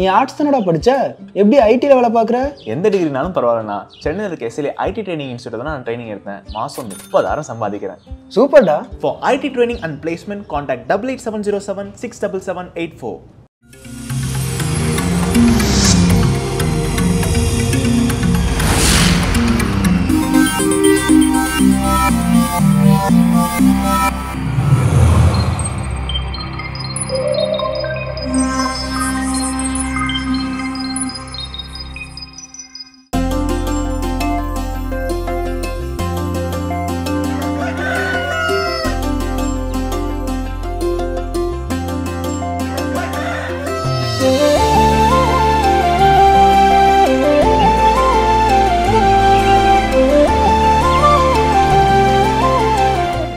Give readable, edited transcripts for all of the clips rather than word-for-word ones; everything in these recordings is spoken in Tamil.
நீ ஆர்ட்ஸ் தானடா படிச்ச, எப்படி ஐடில வேலை பார்க்குற? எந்த டிகிரினாலும் பரவாயில்லண்ணா. சென்னையில் இருக்க எஸ்எல்ஏ ஐடி ட்ரைனிங் இன்ஸ்டியூட் தான் நான் ட்ரைனிங் எடுத்தேன். மாதம் 30,000 சம்பாதிக்கிறேன். சூப்பர்டா. For IT training and placement contact 8870767784.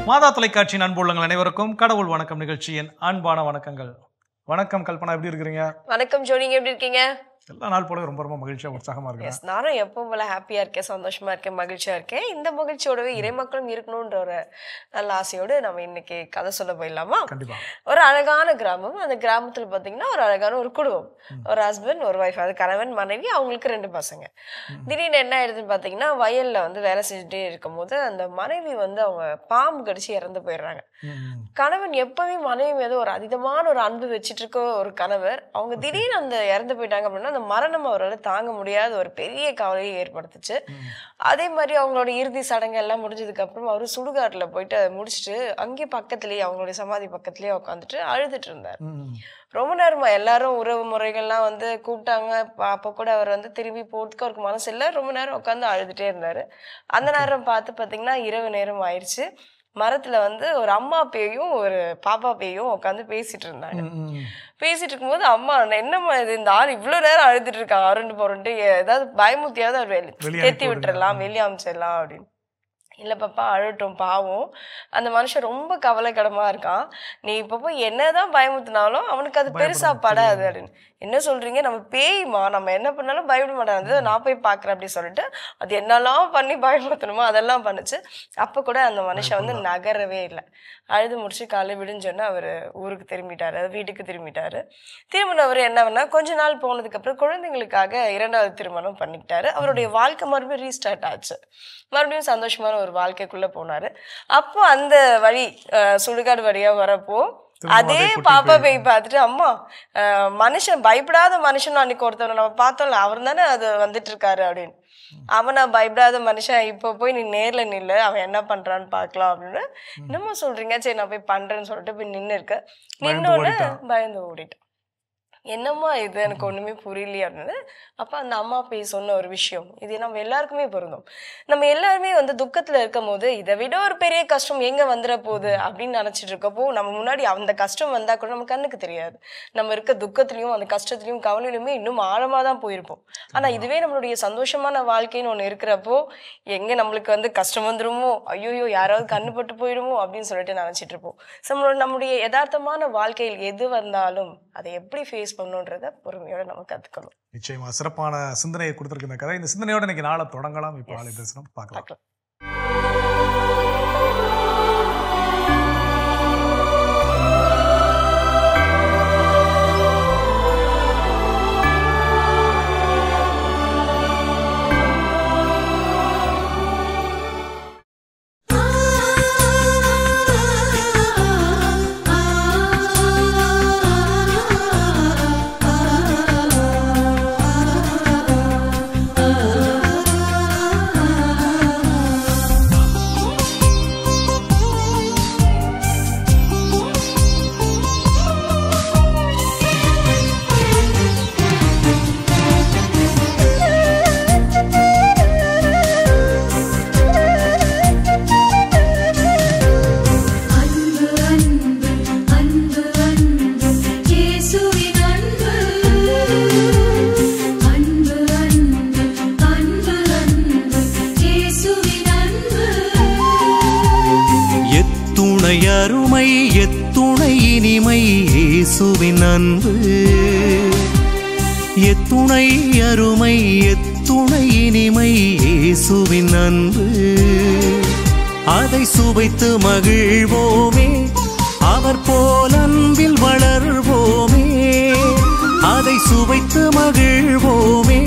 மாதா தொலைக்காட்சியின் அன்பு உள்ளங்கள் அனைவருக்கும் கடவுள் வணக்கம் நிகழ்ச்சியின் அன்பான வணக்கங்கள். வணக்கம் கல்பனா, எப்படி இருக்கிறீங்க? வணக்கம் ஜோ, நீங்க எப்படி இருக்கீங்க? எல்லா நாள் போல ரொம்ப ரொம்ப மகிழ்ச்சியா உற்சாகமா இருக்கேன். நானும் எப்பவும் போல ஹாப்பியா இருக்கேன், சந்தோஷமா இருக்கேன், மகிழ்ச்சியா இருக்கேன். இந்த மகிழ்ச்சியோடவே இறைமக்களும் இருக்கணும்ன்ற ஒரு நல்ல ஆசையோடு நம்ம இன்னைக்கு கதை சொல்ல போயிடலாமா? கண்டிப்பா. ஒரு அழகான கிராமம். அந்த கிராமத்துல பாத்தீங்கன்னா ஒரு அழகான ஒரு குடும்பம், ஒரு ஹஸ்பண்ட் ஒரு ஒய்ஃப், அது கணவன் மனைவி, அவங்களுக்கு 2 பசங்க. திடீர்னு என்ன ஆயிடுதுன்னு பாத்தீங்கன்னா, வயல்ல வேலை செஞ்சுட்டே இருக்கும் போது அந்த மனைவி அவங்க பாம்பு கடிச்சு இறந்து போயிடுறாங்க. கணவன் எப்பவுமே மனைவி மீது ஒரு அதீதமான ஒரு அன்பு வச்சுட்டு இருக்க ஒரு கணவர், அவங்க திடீர்னு அந்த இறந்து போயிட்டாங்க அப்படின்னா அந்த மரணம் அவரால் தாங்க முடியாத ஒரு பெரிய கவலையை ஏற்படுத்துச்சு. அதே மாதிரி அவங்களோட இறுதி சடங்கு எல்லாம் முடிஞ்சதுக்கு அப்புறம் அவரு சுடுகாட்டுல போயிட்டு முடிச்சுட்டு அங்கே பக்கத்துலயே அவங்களுடைய சமாதி பக்கத்துலயே உட்காந்துட்டு அழுதுட்டு இருந்தார். ரொம்ப நேரமா எல்லாரும் உறவு முறைகள்லாம் கூப்பிட்டாங்க. அப்ப கூட அவர் திரும்பி போறதுக்கு அவருக்கு மனசு இல்லை. ரொம்ப நேரம் உட்காந்து அழுதுட்டே இருந்தாரு. அந்த நேரம் பார்த்து பாத்தீங்கன்னா இரவு நேரம் ஆயிடுச்சு. மரத்துல ஒரு அம்மா பேயும் ஒரு பாப்பா பேயும் உட்காந்து பேசிட்டு இருந்தாங்க. பேசிட்டு இருக்கும்போது அம்மா, என்னம்மா இது, இந்த ஆள் இவ்வளவு நேரம் அழுதுட்டு இருக்காங்க, அருண்டு போறன்ட்டு, ஏதாவது பயமுத்தியாவது அவர் தேத்தி விட்டுறலாம், வெளியே அமைச்சிடலாம் அப்படின்னு. இல்ல பாப்பா, அழட்டும், பாவம், அந்த மனுஷன் ரொம்ப கவலைக்கிடமா இருக்கான், நீ இப்ப போய் என்னதான் பயமுத்தினாலும் அவனுக்கு அது பெருசா படாது அப்படின்னு. என்ன சொல்றீங்க, நம்ம பேய்மா, நம்ம என்ன பண்ணாலும் பயப்பட மாட்டாங்க, நான் போய் பாக்குறேன் அப்படின்னு சொல்லிட்டு அது என்னெல்லாம் பண்ணி பயமுத்தணுமோ அதெல்லாம் பண்ணுச்சு. அப்ப கூட அந்த மனுஷன் நகரவே இல்லை. அழுது முடிச்சு காலையில் விடிஞ்சோன்னா அவர் ஊருக்கு திரும்பிட்டாரு, வீட்டுக்கு திரும்பிட்டாரு. திரும்பினவர் என்ன கொஞ்ச நாள் போனதுக்கு அப்புறம் குழந்தைங்களுக்காக 2வது திருமணம் பண்ணிக்கிட்டாரு. அவருடைய வாழ்க்கை மறுபடியும் ரீஸ்டார்ட் ஆச்சு. மறுபடியும் சந்தோஷமான ஒரு வாழ்க்கைக்குள்ள போனாரு. அப்போ அந்த வழி சுடுகாடு வழியா வரப்போ அதே பாப்பா போய் பார்த்துட்டு, அம்மா, மனுஷன் பயப்படாத மனுஷன் அன்னைக்கு ஒருத்தவனை நம்ம பார்த்தோம்ல, அவர் தானே அது வந்துட்டு இருக்காரு அப்படின்னு. அவனா பயப்படாத மனுஷன், இப்போ போய் நீ நேர்ல நில்லு, அவன் என்ன பண்றான்னு பாக்கலாம் அப்படின்னு. என்னம்மா சொல்றீங்க, சரி நான் போய் பண்றேன்னு சொல்லிட்டு போய் நின்று இருக்க. நின்னோன்னு பயந்து ஓடிட்டான். என்னம்மா இது, எனக்கு ஒண்ணுமே புரியலையே அப்படின்னு. அப்ப அந்த அம்மா போய் சொன்ன ஒரு விஷயம், இது நம்ம எல்லாருக்குமே பொருந்தும். நம்ம எல்லாருமே துக்கத்துல இருக்கும் போது இதை விட ஒரு பெரிய கஷ்டம் எங்க வந்துட போகுது அப்படின்னு நினைச்சிட்டு இருக்கப்போ, நம்ம முன்னாடி அந்த கஷ்டம் வந்தா கூட நம்ம கண்ணுக்கு தெரியாது. நம்ம இருக்க துக்கத்திலையும் அந்த கஷ்டத்திலையும் கவலையிலுமே இன்னும் ஆழமா தான் போயிருப்போம். ஆனா இதுவே நம்மளுடைய சந்தோஷமான வாழ்க்கைன்னு ஒண்ணு இருக்கிறப்போ, எங்க நம்மளுக்கு கஷ்டம் வந்துருமோ, ஐயோ யாராவது கண்ணு பட்டு போயிடுமோ அப்படின்னு சொல்லிட்டு நினைச்சிட்டு இருப்போம். நம்மளுடைய யதார்த்தமான வாழ்க்கையில் எது வந்தாலும் அதை எப்படி ஃபேஸ் பண்ணுன்றத பொறுமையோட நம்ம கத்துக்கணும். நிச்சயமா சிறப்பான சிந்தனையை கொடுத்திருக்க இந்த கதை. இந்த சிந்தனையோட இன்னைக்கு நாளை தொடங்கலாம். இப்போ ஆலை தரிசனம் பார்க்கலாம். அருமை எத்துணை இனிமை இயேசுவின் அன்பு, எத்துணை அருமை எத்துணை இனிமை இயேசுவின் அன்பு. அதை சுவைத்து மகிழ்வோமே, அவர் போல் அன்பில் வளர்வோமே. அதை சுவைத்து மகிழ்வோமே,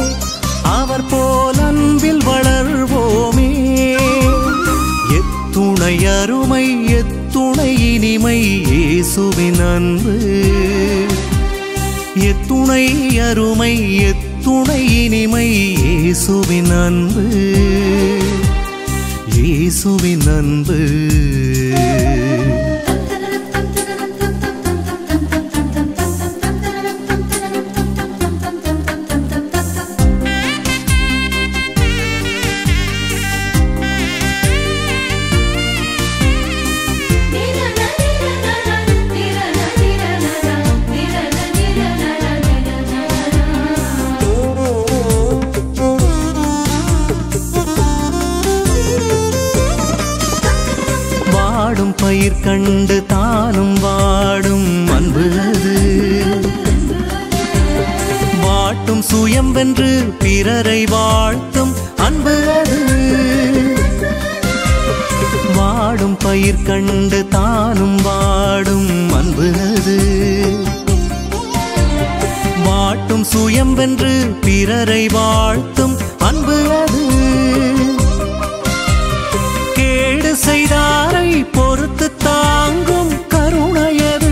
அவர் போல் அன்பில் வளர்வோமே. எத்துணை அருமை எத்துணை இனிமை இயேசுவின் அன்பு, எத்துணை அருமை எத்துணை இனிமை இயேசுவின் அன்பு, இயேசுவின் அன்பு. பயிர் கண்டு தானும் வாடும் அன்பு அது, வாட்டும் சுயம் வென்று பிறரை வாழ்த்தும் அன்பு அது. வாடும் பயிர் கண்டு தானும் வாடும் அன்பு அது, வாட்டும் சுயம் வென்று பிறரை வாழ்த்தும் அன்பு அது. கேடு செய்தாரை பொறுத்து தாங்கும் கருணையது,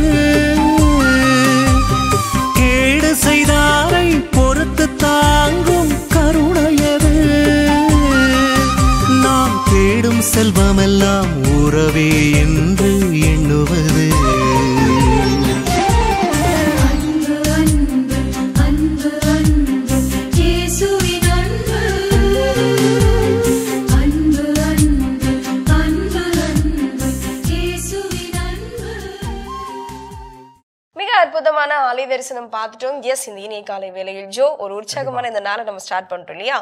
கேடு செய்தாரை பொறுத்து தாங்கும் கருணையது. நாம் தேடும் செல்வமெல்லாம் உறவே என்று எண்ணுவது. அற்புதமான ஆலய தரிசனம் பார்த்துட்டோம். எஸ், இந்த இனிய காலை வேளையில் ஜோ ஒரு உற்சாகமான இந்த நாளை நம்ம ஸ்டார்ட் பண்ணிட்டோம் இல்லையா?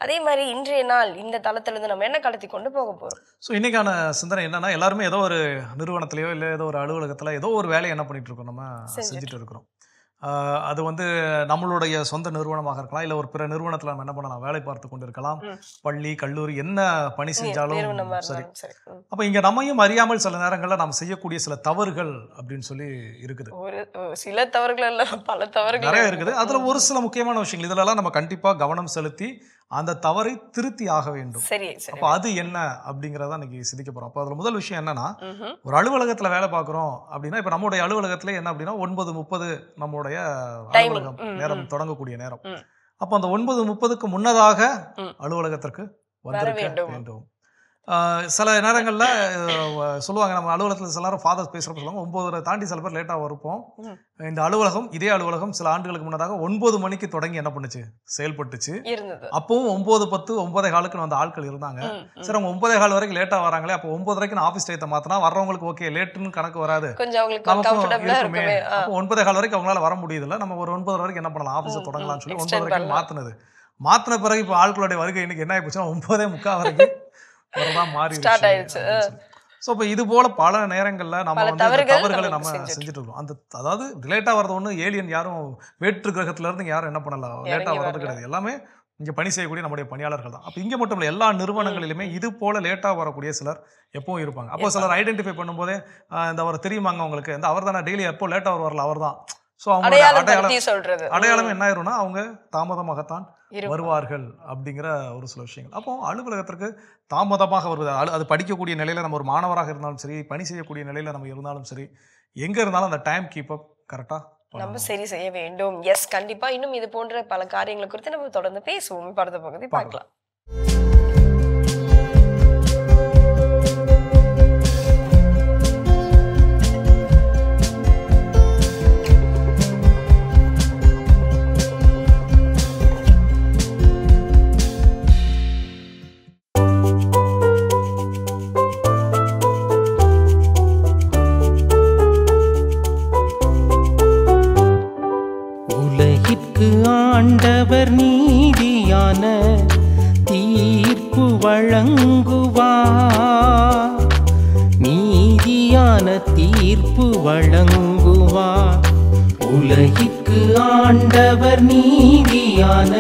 அதே மாதிரி இன்றைய நாள் இந்த தளத்துல இருந்து நம்ம என்ன கடத்தி கொண்டு போக போறோம்? ஸோ இன்னைக்கான சிந்தனை என்னன்னா, எல்லாருமே ஏதோ ஒரு நிறுவனத்திலேயோ இல்லை ஏதோ ஒரு அலுவலகத்தில் ஏதோ ஒரு வேலையை என்ன பண்ணிட்டு இருக்கோம், நம்ம செஞ்சுட்டு இருக்கிறோம். அது வந்து நம்மளுடைய சொந்த நிறுவனமாக இருக்கலாம், இல்லை ஒரு பிற நிறுவனத்தில் நம்ம என்ன பண்ணலாம், வேலை பார்த்து கொண்டு இருக்கலாம், பள்ளி கல்லூரி என்ன பணி செஞ்சாலும் சரி. அப்போ இங்கே நம்மையும் அறியாமல் சில நேரங்களில் நாம் செய்யக்கூடிய சில தவறுகள் அப்படின்னு சொல்லி இருக்குது. சில தவறுகள் இல்லை, பல தவறுகள் நிறைய இருக்குது. அதில் ஒரு சில முக்கியமான விஷயங்கள் இதிலெல்லாம் நம்ம கண்டிப்பாக கவனம் செலுத்தி அந்த தவறை திருத்தி ஆக வேண்டும். அப்போ அது என்ன அப்படிங்கிறத இன்னைக்கு சிந்திக்க போறோம். அப்போ அதில் முதல் விஷயம் என்னன்னா, ஒரு அலுவலகத்தில் வேலை பார்க்குறோம் அப்படின்னா, இப்போ நம்மளுடைய அலுவலகத்தில் என்ன அப்படின்னா 9:30 நம்மளுடைய அலுவலகம் நேரம் தொடங்கக்கூடிய நேரம். அப்போ அந்த 9:30க்கு முன்னதாக அலுவலகத்திற்கு வந்திருக்க வேண்டும். சில நேரங்களில் சொல்லுவாங்க, நம்ம அலுவலகத்தில் சில நேரம் ஃபாதர்ஸ் பேசுகிறப்ப சொல்லுவாங்க 9:30 தாண்டி சில பேர் லேட்டாக இருப்போம். இந்த அலுவலகம், இதே அலுவலகம் சில ஆண்டுகளுக்கு முன்னதாக 9 மணிக்கு தொடங்கி என்ன பண்ணுச்சு, செயல்பட்டுச்சு. அப்பவும் 9:10 9:15 வந்த ஆட்கள் இருந்தாங்க. சரி, அவங்க 9:15 வரைக்கும் லேட்டாக வராங்களே, அப்போ 9:30 ஆஃபீஸ் டயத்தை மாற்றினா வர்றவங்களுக்கு ஓகே, லேட்டுன்னு கணக்கு வராது, நமக்கும் இருக்குமே. அப்போ 9:15 வரைக்கும் அவங்களால வர முடியுதுல்ல, நம்ம ஒரு 9:30 வரைக்கும் என்ன பண்ணலாம், ஆஃபீஸை தொடங்கலாம்னு சொல்லி 9 வரைக்கும் மாற்றின பிறகு இப்போ ஆட்களுடைய வருகை இன்னைக்கு என்ன ஆகிப்போச்சுன்னா 9:45 வரைக்கும் இது போல பல நேரங்கள்ல நம்ம வந்து தவறுகளை நம்ம செஞ்சுட்டு இருக்கோம். அந்த அதாவது லேட்டா வரது ஒண்ணு ஏலியன் யாரும் வேற்று கிரகத்துல இருந்து யாரும் என்ன பண்ணலாம், லேட்டா வர்றது கிடையாது. எல்லாமே இங்க பணி செய்யக்கூடிய நம்முடைய பணியாளர்கள் தான். அப்ப இங்க மட்டும் இல்ல, எல்லா நிறுவனங்களிலுமே இது போல லேட்டா வரக்கூடிய சிலர் எப்பவும் இருப்பாங்க. அப்போ சிலர் ஐடென்டிஃபை பண்ணும்போதே இந்த அவர் தெரியுமாங்க உங்களுக்கு, இந்த அவர் தானே டெய்லி எப்போ லேட்டா வரல அவர் தான். ஸோ அவங்க அடையாளம் என்ன ஆயிரும்னா, அவங்க தாமதமாகத்தான் வருவார்கள் அப்படிங்கிற ஒரு சில விஷயங்கள். அப்போ அலுவலகத்திற்கு தாமதமாக வருவது, அது படிக்கக்கூடிய நிலையில நம்ம ஒரு மாணவராக இருந்தாலும் சரி, பணி செய்யக்கூடிய நிலையில நம்ம இருந்தாலும் சரி, எங்க இருந்தாலும் அந்த டைம் கீப் அப் கரெக்டா நம்ம சரி செய்ய வேண்டும். எஸ், கண்டிப்பா. இன்னும் இது போன்ற பல காரியங்களை குறித்து நம்ம தொடர்ந்து பேசுவோம். படுத்த பகுதி பார்க்கலாம். ஆண்டவர் நீதியான தீர்ப்பு வழங்குவார், நீதியான தீர்ப்பு வழங்குவார். உலகிற்கு ஆண்டவர் நீதியான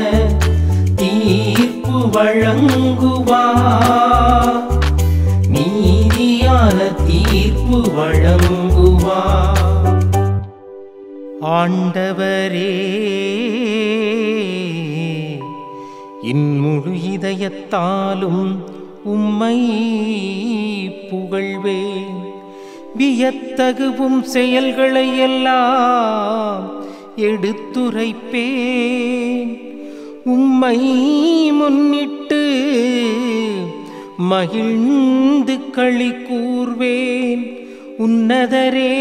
தீர்ப்பு வழங்குவார், நீதியான தீர்ப்பு வழங்குவார். ஆண்டவரே இன்முழு இதயத்தாலும் உம்மை புகழ்வேன். வியத்தகுவும் செயல்களை எல்லாம் எடுத்துரைப்பேன். உம்மை முன்னிட்டு மகிழ்ந்து களி கூர்வேன். உன்னதரே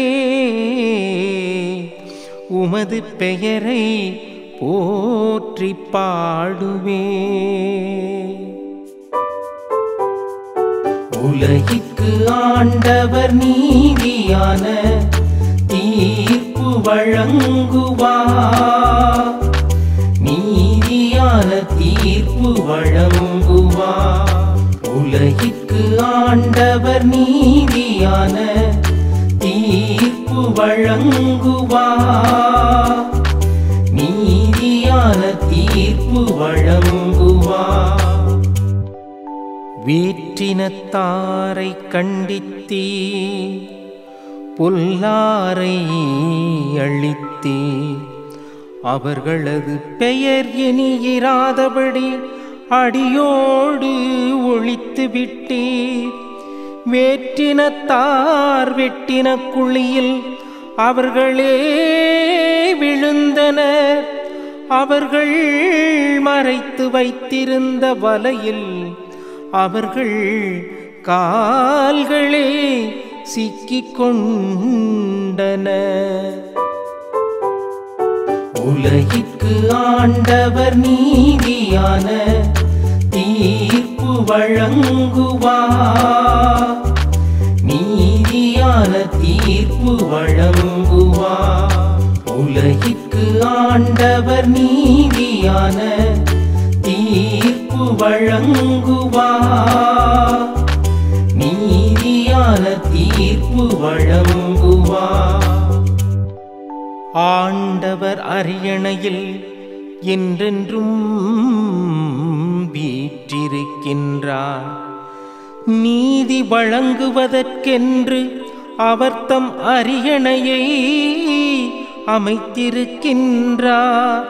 உமது பெயரை போற்றி பாடுவேன். உலகிற்கு ஆண்டவர் நீதியான தீர்ப்பு வழங்குவார். நீதியான தீர்ப்பு வழங்குவார். உலகிற்கு ஆண்டவர் நீதியான தீர்ப்பு வழங்குவார். நீதியான தீர்ப்பு வழங்குவார். வேற்றினத்தாரை கண்டித்தே பொல்லாரை அழித்தே அவர்களது பெயர் இனி இராதபடி அடியோடு ஒழித்து விட்டே. வேற்றினத்தார் வெட்டின குழியில் அவர்களே விழுந்தனர். அவர்கள் மறைத்து வைத்திருந்த வலையில் அவர்கள் கால்களே சிக்கிக் கொண்டன. உலகிற்கு ஆண்டவர் நீதியான தீர்ப்பு வழங்குவார். நீதியான தீர்ப்பு வழங்குவார். உலகிற்கு ஆண்டவர் நீதியான தீர்ப்பு வழங்குவார். நீதியான தீர்ப்பு வழங்குவார். ஆண்டவர் அரியணையில் என்றென்றும் வீற்றிருக்கின்றார். நீதி வழங்குவதற்கென்று அவர் தம் அரியணையை அமைத்திருக்கின்றார்.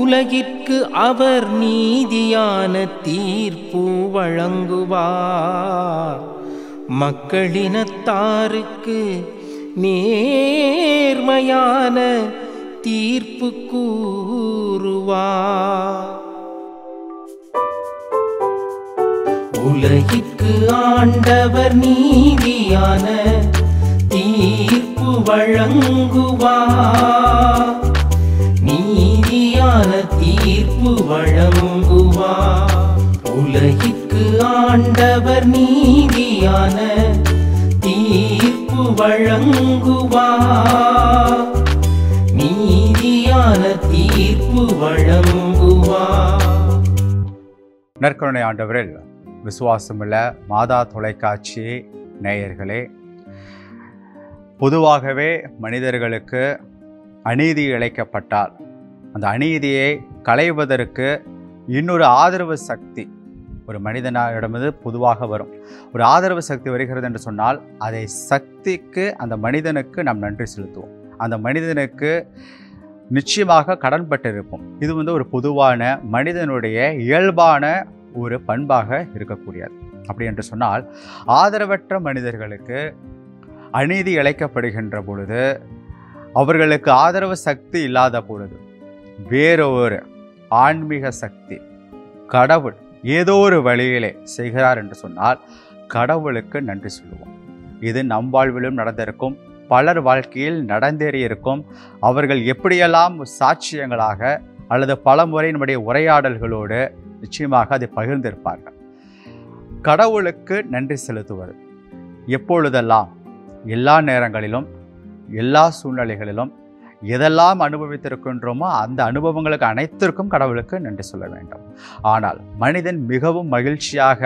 உலகிற்கு அவர் நீதியான தீர்ப்பு வழங்குவார். மக்களினத்தாருக்கு நேர்மையான தீர்ப்பு கூறுவார். உலகிற்கு ஆண்டவர் நீதியான தீர்ப்பு வழங்குவார். நீதியான தீர்ப்பு வழங்குவார். உலகிற்கு ஆண்டவர் நீதியான தீர்ப்பு வழங்குவார். நீதியான தீர்ப்பு வழங்குவார். நற்கருணை ஆண்டவரில் விசுவாசமுள்ள மாதா தொலைக்காட்சி நேயர்களே, பொதுவாகவே மனிதர்களுக்கு அநீதி இழைக்கப்பட்டால் அந்த அநீதியை களைவதற்கு இன்னொரு ஆதரவு சக்தி ஒரு மனிதனிடமிருந்து பொதுவாக வரும். ஒரு ஆதரவு சக்தி வருகிறது என்று சொன்னால் அதை சக்திக்கு அந்த மனிதனுக்கு நாம் நன்றி செலுத்துவோம். அந்த மனிதனுக்கு நிச்சயமாக கடன்பட்டிருப்போம். இது ஒரு பொதுவான மனிதனுடைய இயல்பான ஒரு பண்பாக இருக்கக்கூடியது. அப்படி என்று சொன்னால் ஆதரவற்ற மனிதர்களுக்கு அநீதி இழைக்கப்படுகின்ற பொழுது, அவர்களுக்கு ஆதரவு சக்தி இல்லாத பொழுது, வேறொரு ஆன்மீக சக்தி கடவுள் ஏதோ ஒரு வழியிலே செய்கிறார் என்று சொன்னால் கடவுளுக்கு நன்றி சொல்லுவோம். இது நம் வாழ்விலும் நடந்திருக்கும், பலர் வாழ்க்கையில் நடந்தேறியிருக்கும். அவர்கள் எப்படியெல்லாம் சாட்சியங்களாக அல்லது பல முறை நம்முடைய உரையாடல்களோடு நிச்சயமாக அதை பகிர்ந்திருப்பார்கள். கடவுளுக்கு நன்றி செலுத்துவது எப்பொழுதெல்லாம், எல்லா நேரங்களிலும், எல்லா சூழ்நிலைகளிலும் எதெல்லாம் அனுபவித்திருக்கின்றோமோ அந்த அனுபவங்களுக்கு அனைத்திற்கும் கடவுளுக்கு நன்றி சொல்ல வேண்டும். ஆனால் மனிதன் மிகவும் மகிழ்ச்சியாக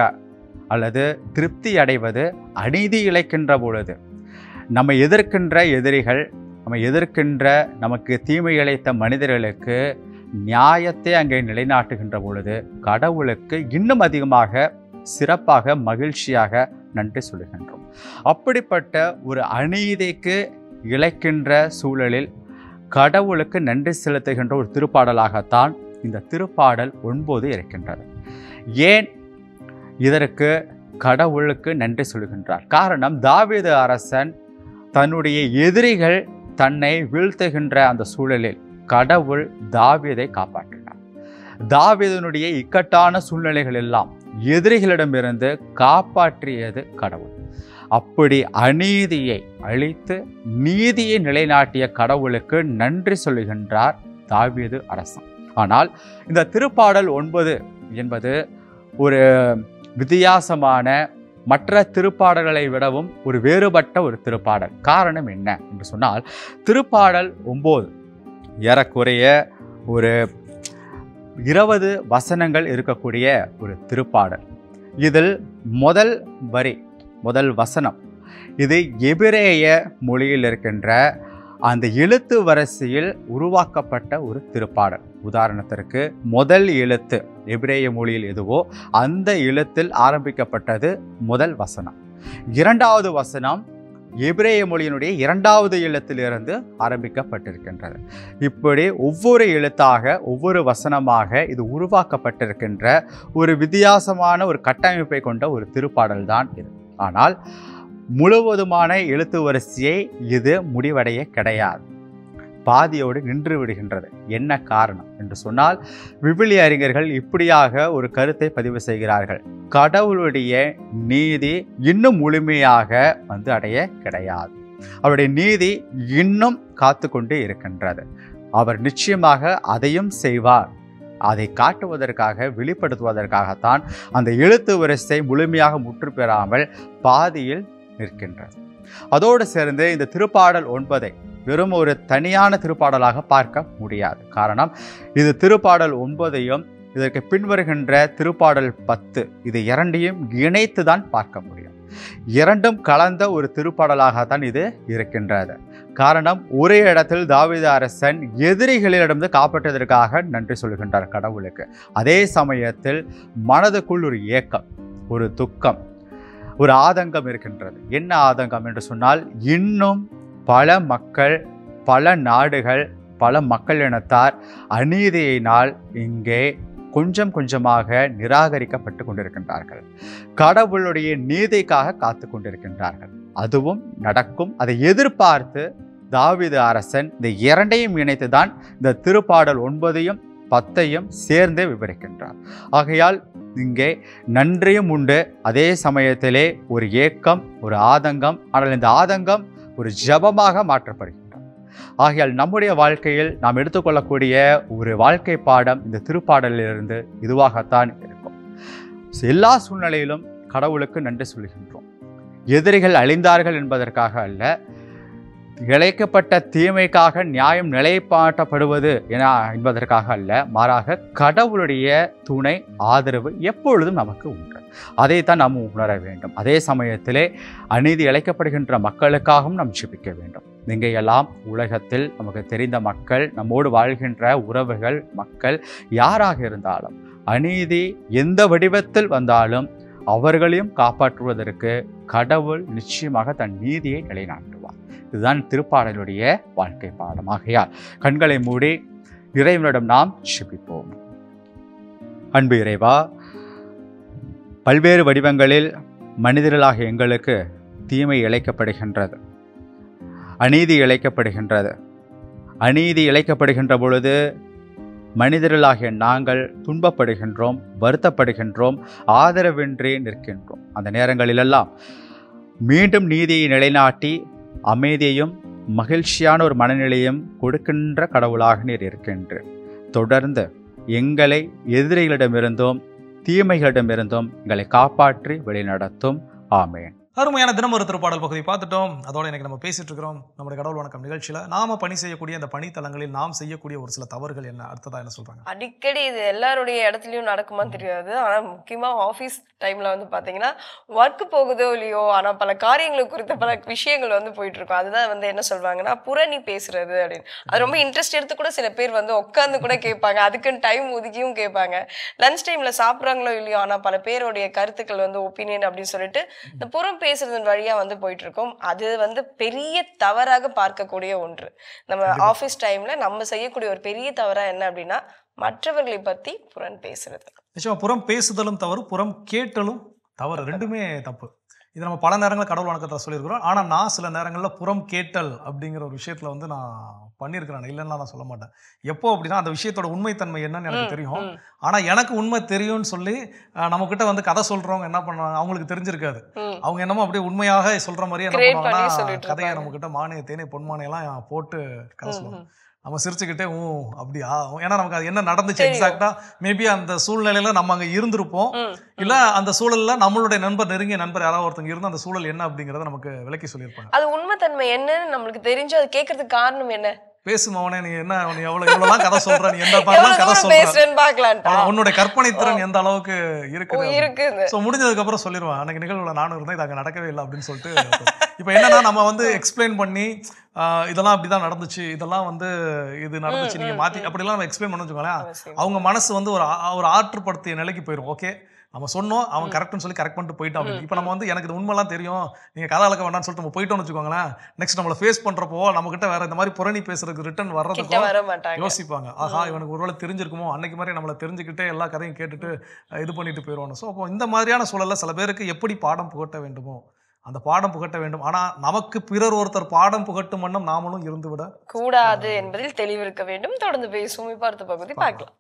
அல்லது திருப்தி அடைவது அநீதி இழைக்கின்ற பொழுது. நம்ம எதிர்க்கின்ற எதிரிகள், நம்ம எதிர்க்கின்ற நமக்கு தீமை இழைத்த மனிதர்களுக்கு நியாயத்தை அங்கே நிலைநாட்டுகின்ற பொழுது கடவுளுக்கு இன்னும் அதிகமாக சிறப்பாக மகிழ்ச்சியாக நன்றி சொல்லுகின்றோம். அப்படிப்பட்ட ஒரு அநீதிக்கு இழைக்கின்ற சூழலில் கடவுளுக்கு நன்றி செலுத்துகின்ற ஒரு திருப்பாடலாகத்தான் இந்த திருப்பாடல் 9 இருக்கின்றது. ஏன் இதற்கு கடவுளுக்கு நன்றி சொல்கின்றார்? காரணம், தாவீது அரசன் தன்னுடைய எதிரிகள் தன்னை வீழ்த்துகின்ற அந்த சூழலில் கடவுள் தாவீதை காப்பாற்றினார். தாவீதனுடைய இக்கட்டான சூழ்நிலைகள் எல்லாம் எதிரிகளிடமிருந்து காப்பாற்றியது கடவுள். அப்படி அநீதியை அழித்து நீதியை நிலைநாட்டிய கடவுளுக்கு நன்றி சொல்லுகின்றார் தாவீது அரசன். ஆனால் இந்த திருப்பாடல் 9 என்பது ஒரு வித்தியாசமான, மற்ற திருப்பாடல்களை விடவும் ஒரு வேறுபட்ட ஒரு திருப்பாடல். காரணம் என்ன என்று சொன்னால், திருப்பாடல் 9 ஏறக்குறைய ஒரு 20 வசனங்கள் இருக்கக்கூடிய ஒரு திருப்பாடல். இதில் முதல் வசனம் இது எபிரேய மொழியில் இருக்கின்ற அந்த எழுத்து வரிசையில் உருவாக்கப்பட்ட ஒரு திருப்பாடல். உதாரணத்திற்கு முதல் எழுத்து எபிரேய மொழியில் எதுவோ அந்த எழுத்தில் ஆரம்பிக்கப்பட்டது முதல் வசனம். இரண்டாவது வசனம் எபிரேய மொழியினுடைய இரண்டாவது எழுத்திலிருந்து ஆரம்பிக்கப்பட்டிருக்கின்றது. இப்படி ஒவ்வொரு எழுத்தாக, ஒவ்வொரு வசனமாக இது உருவாக்கப்பட்டிருக்கின்ற ஒரு வித்தியாசமான ஒரு கட்டமைப்பை கொண்ட ஒரு திருப்பாடல் தான் இது. ஆனால் முழுவதுமான எழுத்து வரிசையை இது முடிவடைய கிடையாது, பாதியோடு நின்று விடுகின்றது. என்ன காரணம் என்று சொன்னால், விவிலிய அறிஞர்கள் இப்படியாக ஒரு கருத்தை பதிவு செய்கிறார்கள்: கடவுளுடைய நீதி இன்னும் முழுமையாக அடைய கிடையாது. அவருடைய நீதி இன்னும் காத்து கொண்டு இருக்கின்றது. அவர் நிச்சயமாக அதையும் செய்வார். அதை காட்டுவதற்காக, வெளிப்படுத்துவதற்காகத்தான் அந்த எழுத்து வரிசை முழுமையாக முற்று பெறாமல் பாதியில் நிற்கின்றது. அதோடு சேர்ந்து இந்த திருப்பாடல் 9 வெறும் ஒரு தனியான திருப்பாடலாக பார்க்க முடியாது. காரணம், இது திருப்பாடல் 9ஐயும் இதற்கு பின்வருகின்ற திருப்பாடல் 10 இது இரண்டையும் இணைத்து தான் பார்க்க முடியும். இரண்டும் கலந்த ஒரு திருப்பாடலாகத்தான் இது இருக்கின்றது. காரணம், ஒரே இடத்தில் தாவீது அரசன் எதிரிகளிடமிருந்து காப்பாற்றுவதற்காக நன்றி சொல்கின்றார் கடவுளுக்கு. அதே சமயத்தில் மனதுக்குள் ஒரு ஏக்கம், ஒரு துக்கம், ஒரு ஆதங்கம் இருக்கின்றது. என்ன ஆதங்கம் என்று சொன்னால், இன்னும் பல மக்கள், பல நாடுகள், பல மக்கள் இனத்தார் அநீதியினால் இங்கே கொஞ்சம் கொஞ்சமாக நிராகரிக்கப்பட்டு கொண்டிருக்கின்றார்கள். கடவுளுடைய நீதிக்காக காத்து கொண்டிருக்கின்றார்கள். அதுவும் நடக்கும். அதை எதிர்பார்த்து தாவீது அரசன் இந்த இரண்டையும் இணைத்து தான் இந்த திருப்பாடல் 9ஐயும் 10ஐயும் சேர்ந்தே விவரிக்கின்றார். ஆகையால் இங்கே நன்றியும் உண்டு, அதே சமயத்திலே ஒரு ஏக்கம், ஒரு ஆதங்கம். ஆனால் இந்த ஆதங்கம் ஒரு ஜெபமாக மாற்றப்படுகின்றது. ஆகையால் நம்முடைய வாழ்க்கையில் நாம் எடுத்துக்கொள்ளக்கூடிய ஒரு வாழ்க்கை பாடம் இந்த திருப்பாடலிலிருந்து இதுவாகத்தான் இருக்கும். எல்லா சூழ்நிலையிலும் கடவுளுக்கு நன்றி சொல்கின்றோம். எதிரிகள் அழிந்தார்கள் என்பதற்காக அல்ல, இழைக்கப்பட்ட தீமைக்காக நியாயம் நிலைப்பாட்டப்படுவது என்பதற்காக அல்ல, மாறாக கடவுளுடைய துணை, ஆதரவு எப்பொழுதும் நமக்கு உண்டு. அதைத்தான் நாம் உணர வேண்டும். அதே சமயத்திலே அநீதி இழைக்கப்படுகின்ற மக்களுக்காகவும் நாம் ஜெபிக்க வேண்டும். இங்கேயெல்லாம் உலகத்தில் நமக்கு தெரிந்த மக்கள், நம்மோடு வாழ்கின்ற உறவுகள், மக்கள் யாராக இருந்தாலும் அநீதி எந்த வடிவத்தில் வந்தாலும் அவர்களையும் காப்பாற்றுவதற்கு கடவுள் நிச்சயமாக தன் நீதியை நிலைநாட்டுவார். இதுதான் திருப்பாடலுடைய வாழ்க்கை பாடம். ஆகையால் கண்களை மூடி இறைவனிடம் நாம் ஜெபிப்போம். அன்பு இறைவா, பல்வேறு வடிவங்களில் மனிதர்களாக எங்களுக்கு தீமை இழைக்கப்படுகின்றது, அநீதி இழைக்கப்படுகின்றது. அநீதி இழைக்கப்படுகின்ற பொழுது மனிதர்களாகிய நாங்கள் துன்பப்படுகின்றோம், வருத்தப்படுகின்றோம், ஆதரவின்றி நிற்கின்றோம். அந்த நேரங்களிலெல்லாம் மீண்டும் நீதியை நிலைநாட்டி அமைதியையும் மகிழ்ச்சியான ஒரு மனநிலையும் கொடுக்கின்ற கடவுளாக நீர் இருக்கின்றீர். தொடர்ந்து எங்களை எதிரிகளிடமிருந்தும் தீமைகளிடமிருந்தும் எங்களை காப்பாற்றி வழிநடத்தும். ஆமேன். அருமையான தினம் ஒரு திருப்பாடல் பகுதி பார்த்துட்டோம். அதோட இன்னைக்கு நம்ம பேசிட்டு இருக்கிறோம் நம்முடைய கடவுள் வணக்கம் நிகழ்ச்சியில நாம பணி செய்யக்கூடிய அந்த பணித்தலங்களில் நாம் செய்யக்கூடிய ஒரு சில தவறுகள் என்ன, அடுத்ததா என்ன சொல்றாங்க? அடிக்கடி இது எல்லாருடைய இடத்துலயும் நடக்குமான்னு தெரியாது. ஆனா முக்கியமா ஆஃபீஸ் டைம்ல வந்து பாத்தீங்கன்னா ஒர்க் போகுதோ இல்லையோ, ஆனா பல காரியங்கள் குறித்த பல விஷயங்கள் வந்து போயிட்டு இருக்கும். அதுதான் வந்து என்ன சொல்றாங்கன்னா புரணி பேசுறது அப்படின்னு. அது ரொம்ப இன்ட்ரெஸ்ட் எடுத்து கூட சில பேர் வந்து உட்காந்து கூட கேட்பாங்க, அதுக்குன்னு டைம் ஒதுக்கியும் கேட்பாங்க. லஞ்ச் டைம்ல சாப்பிட்றாங்களோ இல்லையோ, ஆனா பல பேருடைய கருத்துக்கள் வந்து ஒப்பீனியன் அப்படின்னு சொல்லிட்டு இந்த புறம் பேசுறதன் வழியா வந்து போயிட்டு இருக்கோம். அது வந்து பெரிய தவறாக பார்க்கக்கூடிய ஒன்று. நம்ம ஆஃபீஸ் டைம்ல நம்ம செய்யக்கூடிய ஒரு பெரிய தவறா என்ன அப்படின்னா மற்றவர்களை பத்தி புறம் பேசுறது. நிச்சயமா புறம் பேசுதலும் தவறு, புறம் கேட்டலும் தவறு, ரெண்டுமே தப்பு. இது நம்ம பல நேரங்களில் கடவுள் வணக்கத்தை சொல்லியிருக்கிறோம். ஆனால் நான் சில நேரங்களில் புறம் கேட்டல் அப்படிங்கிற ஒரு விஷயத்தில் வந்து நான் பண்ணியிருக்கிறேன், இல்லைன்னா நான் சொல்ல மாட்டேன். எப்போ அப்படின்னா அந்த விஷயத்தோட உண்மைத்தன்மை என்னன்னு எனக்கு தெரியும். ஆனால் எனக்கு உண்மை தெரியும்னு சொல்லி நம்மக்கிட்ட வந்து கதை சொல்கிறவங்க என்ன பண்ணுவாங்க, அவங்களுக்கு தெரிஞ்சிருக்காது. அவங்க என்னமோ அப்படியே உண்மையாக சொல்கிற மாதிரியே என்ன பண்ணுவாங்கன்னா கதையை நம்மக்கிட்ட மானிய தேனை பொன்மானையெல்லாம் போட்டு கதை சொல்லுவாங்க. நம்ம சிரிச்சுக்கிட்டே அப்படியா, ஏன்னா நமக்கு அது என்ன நடந்துச்சு எக்ஸாக்டா, மேபி அந்த சூழ்நிலையில நம்ம அங்க இருந்திருப்போம், இல்ல அந்த சூழல்ல நம்மளுடைய நண்பர், நெருங்கிய நண்பர் யாராவது ஒருத்தங்க இருந்து அந்த சூழல் என்ன அப்படிங்கறத நமக்கு விளக்கி சொல்லியிருப்பாங்க. அது உண்மைத்தன்மை என்னன்னு நம்மளுக்கு தெரிஞ்சு அது கேட்கறதுக்கு காரணம் என்ன? பேசுமவனே நீ என்ன, நீ எவ்வளவுலாம் கதை சொல்ற, நீ எந்த மாதிரிலாம் கதை சொல்ற, உன்னுடைய கற்பனை திறன் எந்த அளவுக்கு இருக்குது. சோ முடிஞ்சதுக்கு அப்புறம் சொல்லிடுவான், அன்னைக்கு நிகழ்வுல நானும் இருந்தேன், இது அங்க நடக்கவே இல்லை அப்படின்னு சொல்லிட்டு. இப்ப என்னன்னா நம்ம வந்து எக்ஸ்பிளைன் பண்ணி இதெல்லாம் அப்படிதான் நடந்துச்சு, இதெல்லாம் வந்து இது நடந்துச்சு, நீங்க மாத்தி அப்படிலாம் நம்ம எக்ஸ்பிளைன் பண்ண வச்சுக்கோங்களேன், அவங்க மனசு வந்து ஒரு ஆற்றுப்படுத்திய நிலைக்கு போயிடும். ஓகே நம்ம சொன்னோம், அவன் கரெக்ட்னு சொல்லி கரெக்ட் பண்ணிட்டு போயிட்டான் அப்படின்னு. இப்போ நம்ம வந்து எனக்கு இது உண்மைலாம் தெரியும், நீங்க கதை அளக்க வேண்டாம்னு சொல்லிட்டு நம்ம போயிட்டோம்னு வச்சுக்கோங்களேன், நெக்ஸ்ட் நம்மளை ஃபேஸ் பண்றப்போ நம்ம கிட்ட வேற இந்த மாதிரி புரணி பேசுறதுக்கு ரிட்டர்ன் வர்றதுக்கும் யோசிப்பாங்க. ஆஹா இவனுக்கு ஒருவேளை தெரிஞ்சிருக்குமோ, அன்னைக்கு மாதிரி நம்மளை தெரிஞ்சுக்கிட்டே எல்லா கதையும் கேட்டுட்டு இது பண்ணிட்டு போயிடுவாங்க. ஸோ அப்போ இந்த மாதிரியான சூழல்ல சில பேருக்கு எப்படி பாடம் புகட்ட வேண்டுமோ அந்த பாடம் புகட்ட வேண்டும். ஆனா நமக்கு பிறர் ஒருத்தர் பாடம் புகட்டும் வண்ணம் நாமளும் இருந்து விட கூடாது என்பதில் தெளிவிருக்க வேண்டும். தொடர்ந்து பேசுவோம். இப்ப அடுத்த பகுதி பார்க்கலாம்.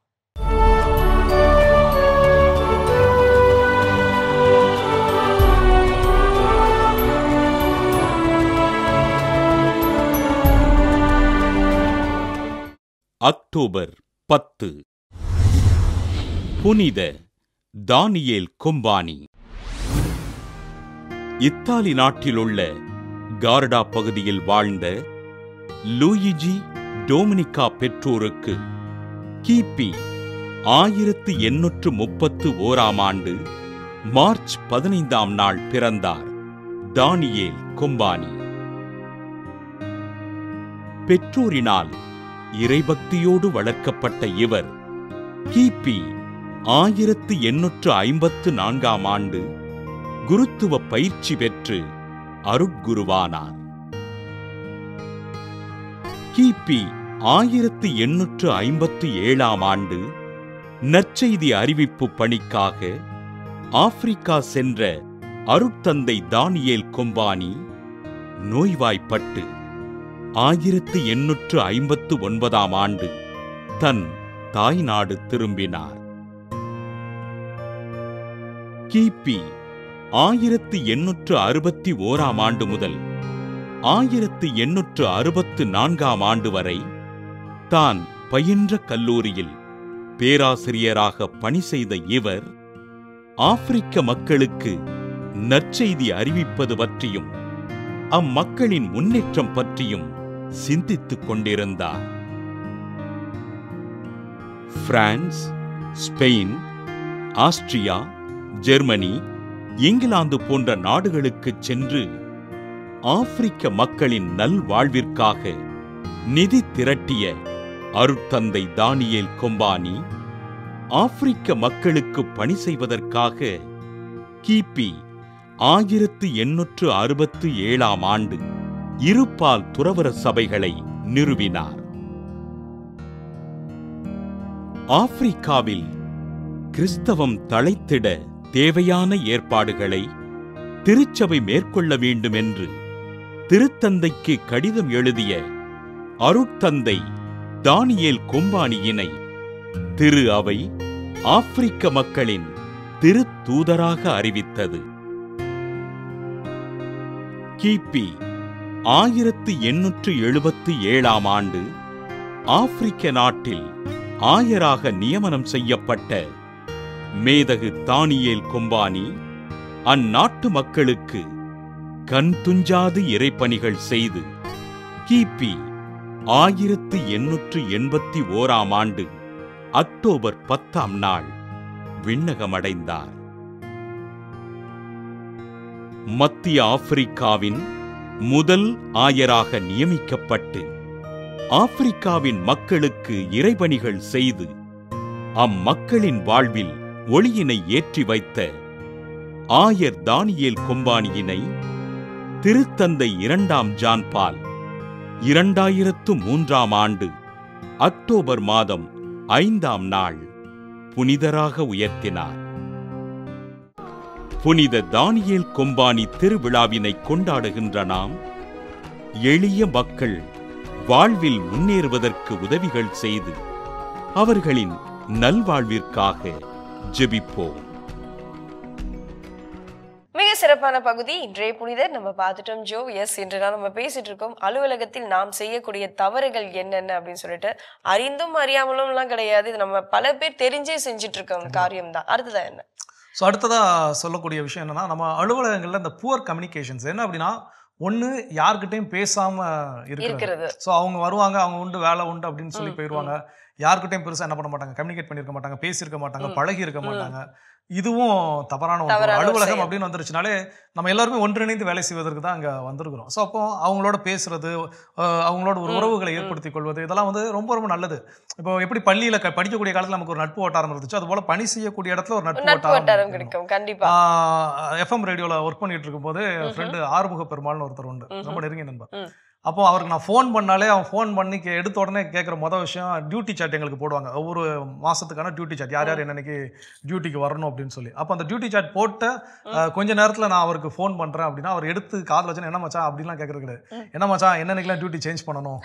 அக்டோபர் 10 புனித தானியேல் கொம்பானி. இத்தாலி நாட்டிலுள்ள கார்டா பகுதியில் வாழ்ந்த லூயிஜி டோமினிகா பெற்றோருக்கு கிபி 1831 மார்ச் 15 பிறந்தார் தானியேல் கொம்பானி. பெற்றோரினால் இறைபக்தியோடு வளர்க்கப்பட்ட இவர் கிபி 1854 குருத்துவ பயிற்சி பெற்று அருட்குருவானார். கிபி 1857 நற்செய்தி அறிவிப்பு பணிக்காக ஆப்பிரிக்கா சென்ற அருட்தந்தை தானியேல் கொம்பானி நோய்வாய்ப்பட்டு 1859 தன் தாய்நாடு திரும்பினார். கிபி 1861 முதல் 1864 வரை தான் பயின்ற கல்லூரியில் பேராசிரியராக பணி செய்த இவர் ஆப்பிரிக்க மக்களுக்கு நற்செய்தி அறிவிப்பது பற்றியும் அம்மக்களின் முன்னேற்றம் பற்றியும் சிந்தித்துக் கொண்டிருந்தார். France, Spain, Austria, Germany, England போன்ற நாடுகளுக்கு சென்று ஆப்பிரிக்க மக்களின் நல்வாழ்விற்காக நிதி திரட்டிய அருட்தந்தை தானியேல் கொம்பானி ஆப்பிரிக்க மக்களுக்கு பணி செய்வதற்காக கிபி 1867 இருபால் துறவற சபைகளை நிறுவினார். ஆப்பிரிக்காவில் கிறிஸ்தவம் தழைத்திட தேவையான ஏற்பாடுகளை திருச்சபை மேற்கொள்ள வேண்டும் என்று திருத்தந்தைக்கு கடிதம் எழுதிய அருட்தந்தை தானியேல் கொம்பானியினை திரு அவை ஆப்பிரிக்க மக்களின் திருத்தூதராக அறிவித்தது. கிபி 1877 ஆப்பிரிக்க நாட்டில் ஆயராக நியமனம் செய்யப்பட்ட மேதகு தானியேல் கொம்பானி அந்நாட்டு மக்களுக்கு கண் துஞ்சாது இறைப்பணிகள் செய்து கிபி 1881 அக்டோபர் 10 விண்ணகமடைந்தார். மத்திய ஆப்பிரிக்காவின் முதல் ஆயராக நியமிக்கப்பட்டு ஆப்பிரிக்காவின் மக்களுக்கு இறைபணிகள் செய்து அம்மக்களின் வாழ்வில் ஒளியினை ஏற்றி வைத்த ஆயர் தானியேல் கொம்பானியினை திருத்தந்தை 2ஆம் ஜான் பால் 2003ஆம் ஆண்டு அக்டோபர் மாதம் 5ஆம் நாள் புனிதராக உயர்த்தினார். புனித தானியேல் கொம்பானி திருவிழாவினை கொண்டாடுகின்ற நாம் எளிய மக்கள் வாழ்வில் முன்னேறுவதற்கு உதவிகள் செய்து அவர்களின் நல்வாழ்விற்காக ஜெபிப்போம். மிக சிறப்பான பகுதி இன்றைய புனிதர் நம்ம பார்த்துட்டோம் ஜோ. எஸ், இன்று நம்ம பேசிட்டு இருக்கோம் அலுவலகத்தில் நாம் செய்யக்கூடிய தவறுகள் என்னென்ன அப்படின்னு சொல்லிட்டு. அறிந்தும் அறியாமலும் எல்லாம் கிடையாது, இது நம்ம பல பேர் தெரிஞ்சே செஞ்சுட்டு இருக்கோம் காரியம் தான். அடுத்ததா என்ன? ஸோ அடுத்ததாக சொல்லக்கூடிய விஷயம் என்னன்னா, நம்ம அலுவலகங்களில் இந்த புவர் கம்யூனிகேஷன்ஸ் என்ன அப்படின்னா, ஒன்று யார்கிட்டையும் பேசாமல் இருக்கிறது. ஸோ அவங்க வருவாங்க, அவங்க உண்டு வேலை உண்டு அப்படின்னு சொல்லி போயிடுவாங்க. யார்கிட்டையும் பெருசாக என்ன பண்ண மாட்டாங்க, கம்யூனிகேட் பண்ணியிருக்க மாட்டாங்க, பேசியிருக்க மாட்டாங்க, பழகி இருக்க மாட்டாங்க. இதுவும் தவறான ஒரு அலுவலகம் அப்படின்னு வந்துருச்சுனாலே நம்ம எல்லாருமே ஒன்றிணைந்து வேலை செய்வதற்கு தான் அங்கே வந்திருக்கிறோம். ஸோ அப்போ அவங்களோட பேசுறது, அவங்களோட ஒரு உறவுகளை ஏற்படுத்திக் கொள்வது, இதெல்லாம் வந்து ரொம்ப ரொம்ப நல்லது. இப்போ எப்படி பள்ளியில் படிக்கக்கூடிய காலத்தில் நமக்கு ஒரு நட்பு வட்டாரம் இருந்துச்சு, அது போல பணி செய்யக்கூடிய இடத்துல ஒரு நட்பு வட்டாரம் கிடைக்கும். கண்டிப்பா FM ரேடியோவில் ஒர்க் பண்ணிட்டு இருக்கும் போது ஃப்ரெண்டு ஆறுமுக பெருமாள்னு ஒருத்தர் உண்டு, ரொம்ப நெருங்கிய நண்பர். அப்போ அவருக்கு நான் ஃபோன் பண்ணாலே அவன் ஃபோன் பண்ணி எடுத்த உடனே கேட்குற மொதல் விஷயம் டியூட்டி சாட் எங்களுக்கு போடுவாங்க. ஒவ்வொரு மாதத்துக்கான டியூட்டி சாட், யார் யார் என்னன்னைக்கு டியூட்டிக்கு வரணும் அப்படின்னு சொல்லி. அப்போ அந்த டியூட்டி சாட் போட்ட கொஞ்ச நேரத்தில் நான் அவருக்கு ஃபோன் பண்ணுறேன் அப்படின்னா அவர் எடுத்து காதில் வச்சுன்னா என்ன மச்சான் அப்படின்லாம் கேட்குறது கிடையாது. என்ன மச்சான் என்னன்னைக்கெல்லாம் டியூட்டி சேஞ்ச் பண்ணணும்.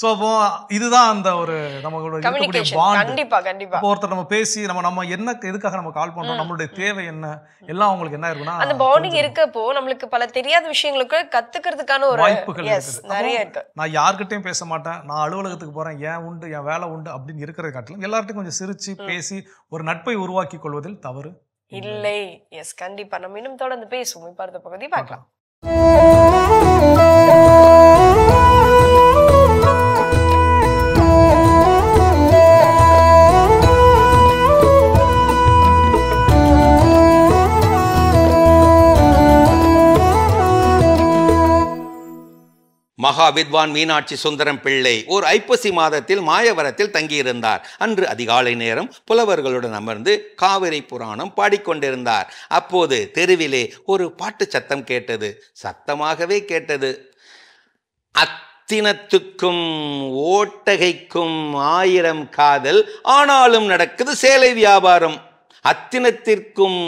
ஸோ அப்போ இதுதான் அந்த ஒரு நம்மளோட இருக்கக்கூடிய பாண்ட். கண்டிப்பா கண்டிப்பா ஒருத்தர் நம்ம பேசி நம்ம என்ன எதுக்காக நம்ம கால் பண்றோம், நம்மளுடைய தேவை என்ன, எல்லாம் அவங்களுக்கு என்ன இருக்குன்னா அந்த பாண்டிங் இருக்கப்போ நம்மளுக்கு பல தெரியாத விஷயங்களுக்கு கத்துக்கிறதுக்கான ஒரு வாய்ப்புகள் நிறைய இருக்கு. நான் யார்கிட்டையும் பேச மாட்டேன், நான் அலுவலகத்துக்கு போறேன், ஏன் உண்டு என் வேலை உண்டு அப்படின்னு இருக்கிறத காட்டிலும் எல்லார்ட்டையும் கொஞ்சம் சிரிச்சு பேசி ஒரு நட்பை உருவாக்கி கொள்வதில் தவறு இல்லை. எஸ், கண்டிப்பா நம்ம இன்னும் தொடர்ந்து பேசுவோம். இப்ப அடுத்த பகுதி பார்க்கலாம். மகா வித்வான் மீனாட்சி சுந்தரம் பிள்ளை ஓர் ஐப்பசி மாதத்தில் மாயவரத்தில் தங்கியிருந்தார். அன்று அதிகாலை நேரம் புலவர்களுடன் அமர்ந்து காவிரி புராணம் பாடிக்கொண்டிருந்தார். அப்போது தெருவிலே ஒரு பாட்டு சத்தம் கேட்டது. சத்தமாகவே கேட்டது. அத்தினத்துக்கும் ஓட்டகைக்கும் 1000 காதல், ஆனாலும் நடக்குது சேலை வியாபாரம். அத்தினத்திற்கும்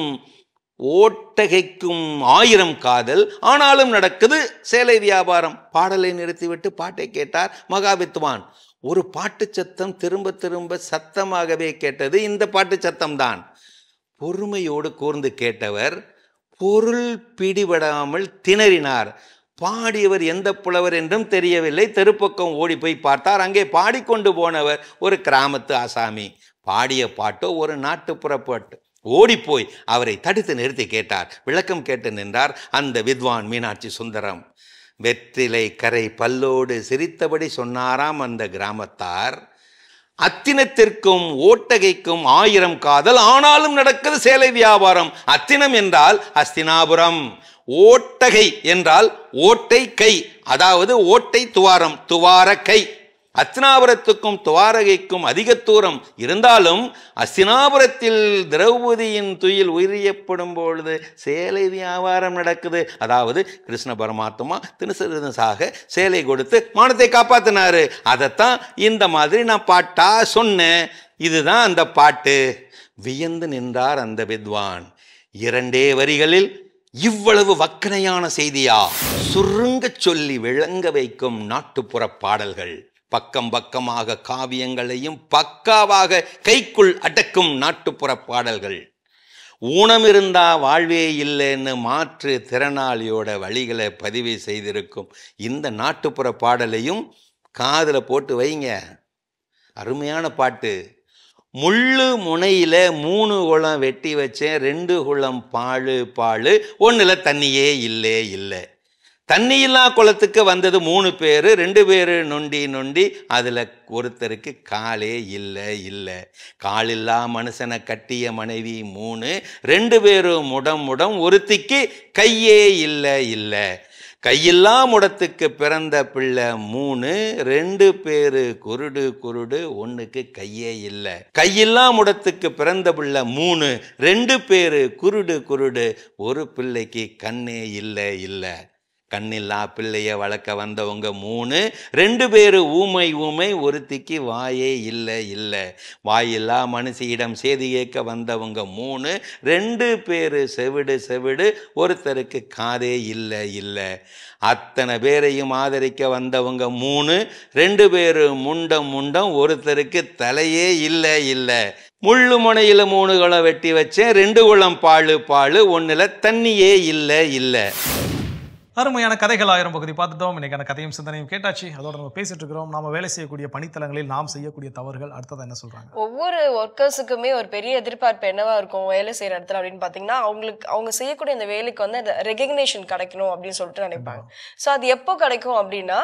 ஓட்டகைக்கும் 1000 காதல், ஆனாலும் நடக்குது சேலை வியாபாரம். பாடலை நிறுத்திவிட்டு பாட்டை கேட்டார் மகாவித்வான். ஒரு பாட்டு சத்தம் திரும்ப திரும்ப சத்தமாகவே கேட்டது. இந்த பாட்டு சத்தம்தான். பொறுமையோடு கூர்ந்து கேட்டவர் பொருள் பிடிபடாமல் திணறினார். பாடியவர் எந்த புலவர் என்றும் தெரியவில்லை. தெருப்பக்கம் ஓடி போய் பார்த்தார். அங்கே பாடிக்கொண்டு போனவர் ஒரு கிராமத்து ஆசாமி. பாடிய பாட்டோ ஒரு நாட்டுப்புற பாட்டு. ஓடிப்போய் அவரை தடுத்து நிறுத்தி கேட்டார். விளக்கம் கேட்டு நின்றார் அந்த வித்வான் மீனாட்சி சுந்தரம். வெற்றிலை கரை பல்லோடு சிரித்தபடி சொன்னாராம் அந்த கிராமத்தார். அத்தினத்திற்கும் ஓட்டகைக்கும் 1000 காதல், ஆனாலும் நடக்குது சேலை வியாபாரம். அத்தினம் என்றால் அஸ்தினாபுரம், ஓட்டகை என்றால் ஓட்டை கை, அதாவது ஓட்டை துவாரம், துவார கை. அஸ்தினாபுரத்துக்கும் துவாரகைக்கும் அதிக தூரம் இருந்தாலும் அஸ்தினாபுரத்தில் திரௌபதியின் துயில் உயிரியப்படும் பொழுது சேலை வியாபாரம் நடக்குது. அதாவது கிருஷ்ண பரமாத்மா தினுசாக சேலை கொடுத்து மானத்தை காப்பாத்தினாரு. அதைத்தான் இந்த மாதிரி நான் பாட்டா சொன்னேன். இதுதான் அந்த பாட்டு. வியந்து நின்றார் அந்த வித்வான். 2 வரிகளில் இவ்வளவு வக்கனையான செய்தியா? சுருங்க சொல்லி விளங்க வைக்கும் நாட்டுப்புற பாடல்கள். பக்கம் பக்கமாக காவியங்களையும் பக்காவாக கைக்குள் அடக்கும் நாட்டுப்புற பாடல்கள். ஊனம் இருந்தா வாழ்வே இல்லைன்னு மாற்று திறனாளியோட வழிகளை பதிவு செய்திருக்கும் இந்த நாட்டுப்புற பாடலையும் காதில் போட்டு வைங்க. அருமையான பாட்டு. முள்ளு முனையில 3 குளம் வெட்டி வச்சேன், 2 குளம் பாழு பாழு, 1ல் தண்ணியே இல்லை இல்லை. தண்ணி இல்லா குளத்துக்கு வந்தது 3 பேர், 2 பேர் நொண்டி நொண்டி, அதில் ஒருத்தருக்கு காலே இல்லை இல்லை. காலில்லா மனுஷனை கட்டிய மனைவி 3, 2 பேரும் முடம் முடம், ஒருத்திக்கு கையே இல்லை இல்லை. கையில்லா முடத்துக்கு பிறந்த பிள்ளை 3, 2 பேரு குருடு குருடு, 1க்கு கையே இல்லை. கையில்லா முடத்துக்கு பிறந்த பிள்ளை 3, 2 பேரு குருடு குருடு, 1 பிள்ளைக்கு கண்ணே இல்லை இல்லை. கண்ணில்லா பிள்ளைய வளர்க்க வந்தவங்க 3, 2 பேரு ஊமை ஊமை, 1த்திக்கு வாயே இல்லை இல்லை. வாயில்லா மனுஷியிடம் செய்தி கேட்க வந்தவங்க 3, 2 பேரு செவிடு செவிடு, 1த்தருக்கு காதே இல்லை இல்லை. அத்தனை பேரையும் ஆதரிக்க வந்தவங்க 3, 2 பேரு முண்டம் முண்டம், 1த்தருக்கு தலையே இல்லை இல்லை. முள்ளு முனையில் 3 குளம் வெட்டி வச்சேன், 2 குளம் பாழு பாழு, 1ல் தண்ணியே இல்லை இல்லை. அருமையான கதைகள் 1000 பகுதி பார்த்துட்டோம். இன்னைக்கான கதையும் சிந்தனையும் கேட்டாச்சு. அதோட நம்ம பேசிட்டு இருக்கிறோம். நாம வேலை செய்யக்கூடிய பணித்தளங்களில் நாம் செய்யக்கூடிய தவறுகள். அடுத்தது என்ன சொல்றாங்க? ஒவ்வொரு ஒர்க்கர்ஸுக்குமே ஒரு பெரிய எதிர்பார்ப்பு என்னவா இருக்கும் வேலை செய்யற இடத்துல அப்படின்னு பாத்தீங்கன்னா, அவங்க செய்யக்கூடிய இந்த வேலைக்கு வந்து அந்த ரெகக்னேஷன் கிடைக்கணும் அப்படின்னு சொல்லிட்டு நினைப்பாங்க. ஸோ அது எப்போ கிடைக்கும் அப்படின்னா,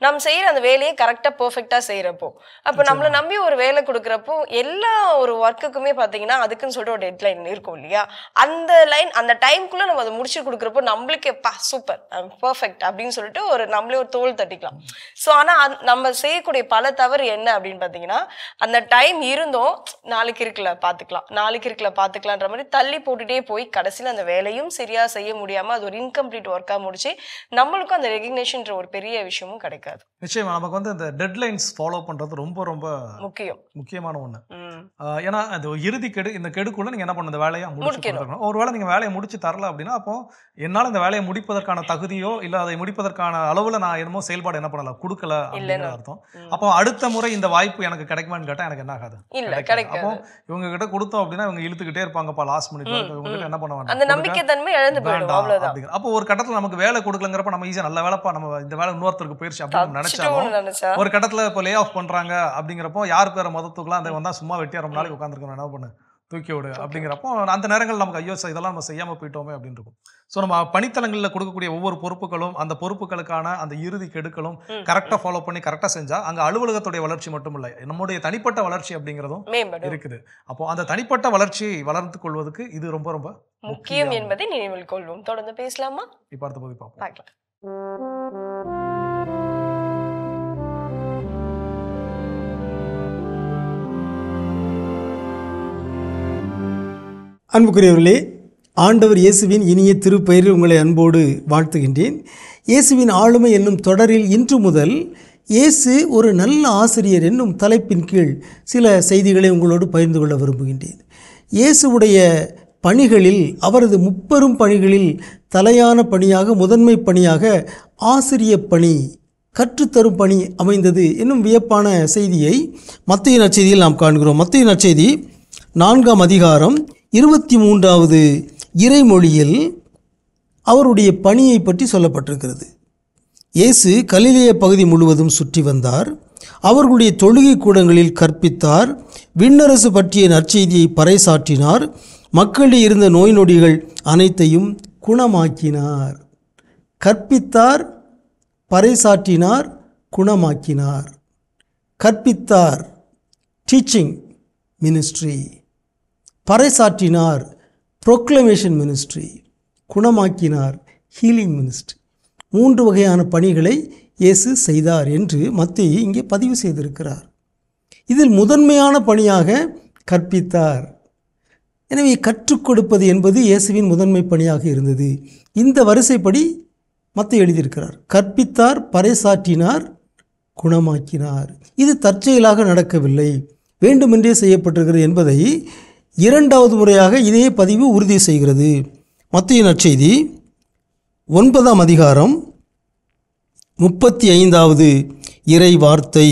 நம்ம செய்யற அந்த வேலையை கரெக்டா பெர்ஃபெக்டா செய்யறப்போ. அப்போ நம்மளை நம்பி ஒரு வேலை கொடுக்குறப்போ எல்லா ஒரு ஒர்க்குக்குமே பாத்தீங்கன்னா அதுக்குன்னு சொல்லிட்டு ஒரு டெட்லைன் இருக்கும் இல்லையா? அந்த லைன் அந்த டைம்குள்ள நம்ம அதை முடிச்சு கொடுக்குறப்போ நம்மளுக்கு சூப்பர் பர்ஃபெக்ட் அப்படின்னு சொல்லிட்டு நம்மளே ஒரு தோல் தட்டிக்கலாம். ஸோ ஆனால் நம்ம செய்யக்கூடிய பல தவறு என்ன அப்படின்னு பார்த்தீங்கன்னா, அந்த டைம் இருந்தோம் நாளைக்கு இருக்குல்ல பார்த்துக்கலான்ற மாதிரி தள்ளி போட்டுட்டே போய் கடைசியில் அந்த வேலையும் சரியா செய்ய முடியாமல் அது ஒரு இன்கம்ப்ளீட் ஒர்க்காக முடிச்சு நம்மளுக்கும் அந்த ரெகக்னேஷன்ற ஒரு பெரிய விஷயமும் கிடைக்காது. நிச்சயமா நமக்கு வந்து இந்த டெட்லைன்ஸ் ஃபாலோ பண்றது ரொம்ப ரொம்ப முக்கியமான ஒன்று. ஏன்னா அது இறுதி கெடு, இந்த கெடுக்குள்ள நீங்க என்ன பண்ணணும், இந்த வேலையை முடிக்கணும். ஒரு வேளை நீங்க வேலையை முடிச்சு தரல அப்படின்னா, அப்போ என்னால் இந்த வேலையை முடிப்பதற்கான தகுதியோ இல்ல அதை முடிப்பதற்கான அளவுல நான் என்னமோ செயல்பாடு என்ன பண்ணல, கொடுக்கல அப்படின்னு அர்த்தம். அப்போ அடுத்த முறை இந்த வாய்ப்பு எனக்கு கிடைக்குமான்னு கேட்டா எனக்கு என்ன ஆகாது. அப்போ இவங்க கிட்ட கொடுத்தோம் அப்படின்னா இவங்க இழுத்துக்கிட்டே இருப்பாங்கப்பா லாஸ்ட் மினிட். இவங்க கிட்ட என்ன பண்ண வேண்டாம், அந்த நம்பிக்கை தன்மை இழந்து போயிடும் அவ்வளவுதான். அப்போ ஒரு கட்டத்துல நமக்கு வேலை கொடுக்கலங்கிறப்ப நம்ம ஈஸியா நல்ல வேலைப்பா நம்ம இந்த வேலை இன்னொருத்தருக்கு போயிருச்சு அப்படின்னு நினைச்சாலும், ஒரு கட்டத்துல இப்போ லே ஆஃப் பண்றாங்க அப்படிங்கிறப்போ யார் பேரை மொதத்துக்குலாம் அந்த வந்தா சும்மா வெட்டியா ரொம்ப நாளைக்கு உட்காந்துருக்கணும், என்ன பண்ணு தூக்கி விடு அப்படிங்கிறப்போ அந்த நேரங்கள் நமக்கு ஐயோ இதெல்லாம் நம்ம செய்யாமல் போயிட்டோமே அப்படின்னு இருக்கும். ஸோ நம்ம பணித்தளங்களில் கொடுக்கக்கூடிய ஒவ்வொரு பொறுப்புகளும் அந்த பொறுப்புகளுக்கான அந்த இறுதி கெடுக்களும் கரெக்டாக ஃபாலோ பண்ணி கரெக்டாக செஞ்சால் அங்கே அலுவலகத்துடைய வளர்ச்சி மட்டும் இல்லை, நம்முடைய தனிப்பட்ட வளர்ச்சி அப்படிங்கிறதும் இருக்குது. அப்போ அந்த தனிப்பட்ட வளர்ச்சியை வளர்த்து கொள்வதற்கு இது ரொம்ப ரொம்ப முக்கியம் என்பதை நினைவில் கொள்வோம். தொடர்ந்து பேசலாமா? இப்போ அடுத்த போது பார்க்கலாம். அன்புக்குரியவர்களே, ஆண்டவர் இயேசுவின் இனிய திருப்பெயரில் உங்களை அன்போடு வாழ்த்துகின்றேன். இயேசுவின் ஆளுமை என்னும் தொடரில் இன்று முதல் இயேசு ஒரு நல்ல ஆசிரியர் என்னும் தலைப்பின் கீழ் சில செய்திகளை உங்களோடு பகிர்ந்து கொள்ள விரும்புகின்றேன். இயேசுவுடைய பணிகளில், அவரது முப்பெரும் பணிகளில் தலையான பணியாக, முதன்மை பணியாக ஆசிரிய பணி, கற்றுத்தரும் பணி அமைந்தது என்னும் வியப்பான செய்தியை மத்தேயு நற்செய்தியில் நாம் காண்கிறோம். மத்தேயு நற்செய்தி 4ஆம் அதிகாரம் 23வது இறைமொழியில் அவருடைய பணியை பற்றி சொல்லப்பட்டிருக்கிறது. இயேசு கலிலேய பகுதி முழுவதும் சுற்றி வந்தார், அவர்களுடைய தொழுகை கூடங்களில் கற்பித்தார், விண்ணரசு பற்றிய நற்செய்தியை பறைசாற்றினார், மக்களிடையே இருந்த நோய் நொடிகள் அனைத்தையும் குணமாக்கினார். கற்பித்தார், பறைசாற்றினார், குணமாக்கினார். கற்பித்தார், டீச்சிங் மினிஸ்ட்ரி. பறைசாற்றினார், ப்ரொக்ளமேஷன் மினிஸ்ட்ரி. குணமாக்கினார், ஹீலிங் மினிஸ்ட்ரி. 3 வகையான பணிகளை இயேசு செய்தார் என்று மத்தேயு இங்கே பதிவு செய்திருக்கிறார். இதில் முதன்மையான பணியாக கற்பித்தார். எனவே கற்றுக் கொடுப்பது என்பது இயேசுவின் முதன்மை பணியாக இருந்தது. இந்த வரிசைப்படி மத்தேயு எழுதியிருக்கிறார். கற்பித்தார், பறைசாற்றினார், குணமாக்கினார். இது தற்செயலாக நடக்கவில்லை, வேண்டுமென்றே செய்யப்பட்டிருக்கிறது என்பதை 2வது முறையாக இதே பதிவு உறுதி செய்கிறது. மத்தேயு நற்செய்தி 9ஆம் அதிகாரம் 35வது இறை வார்த்தை.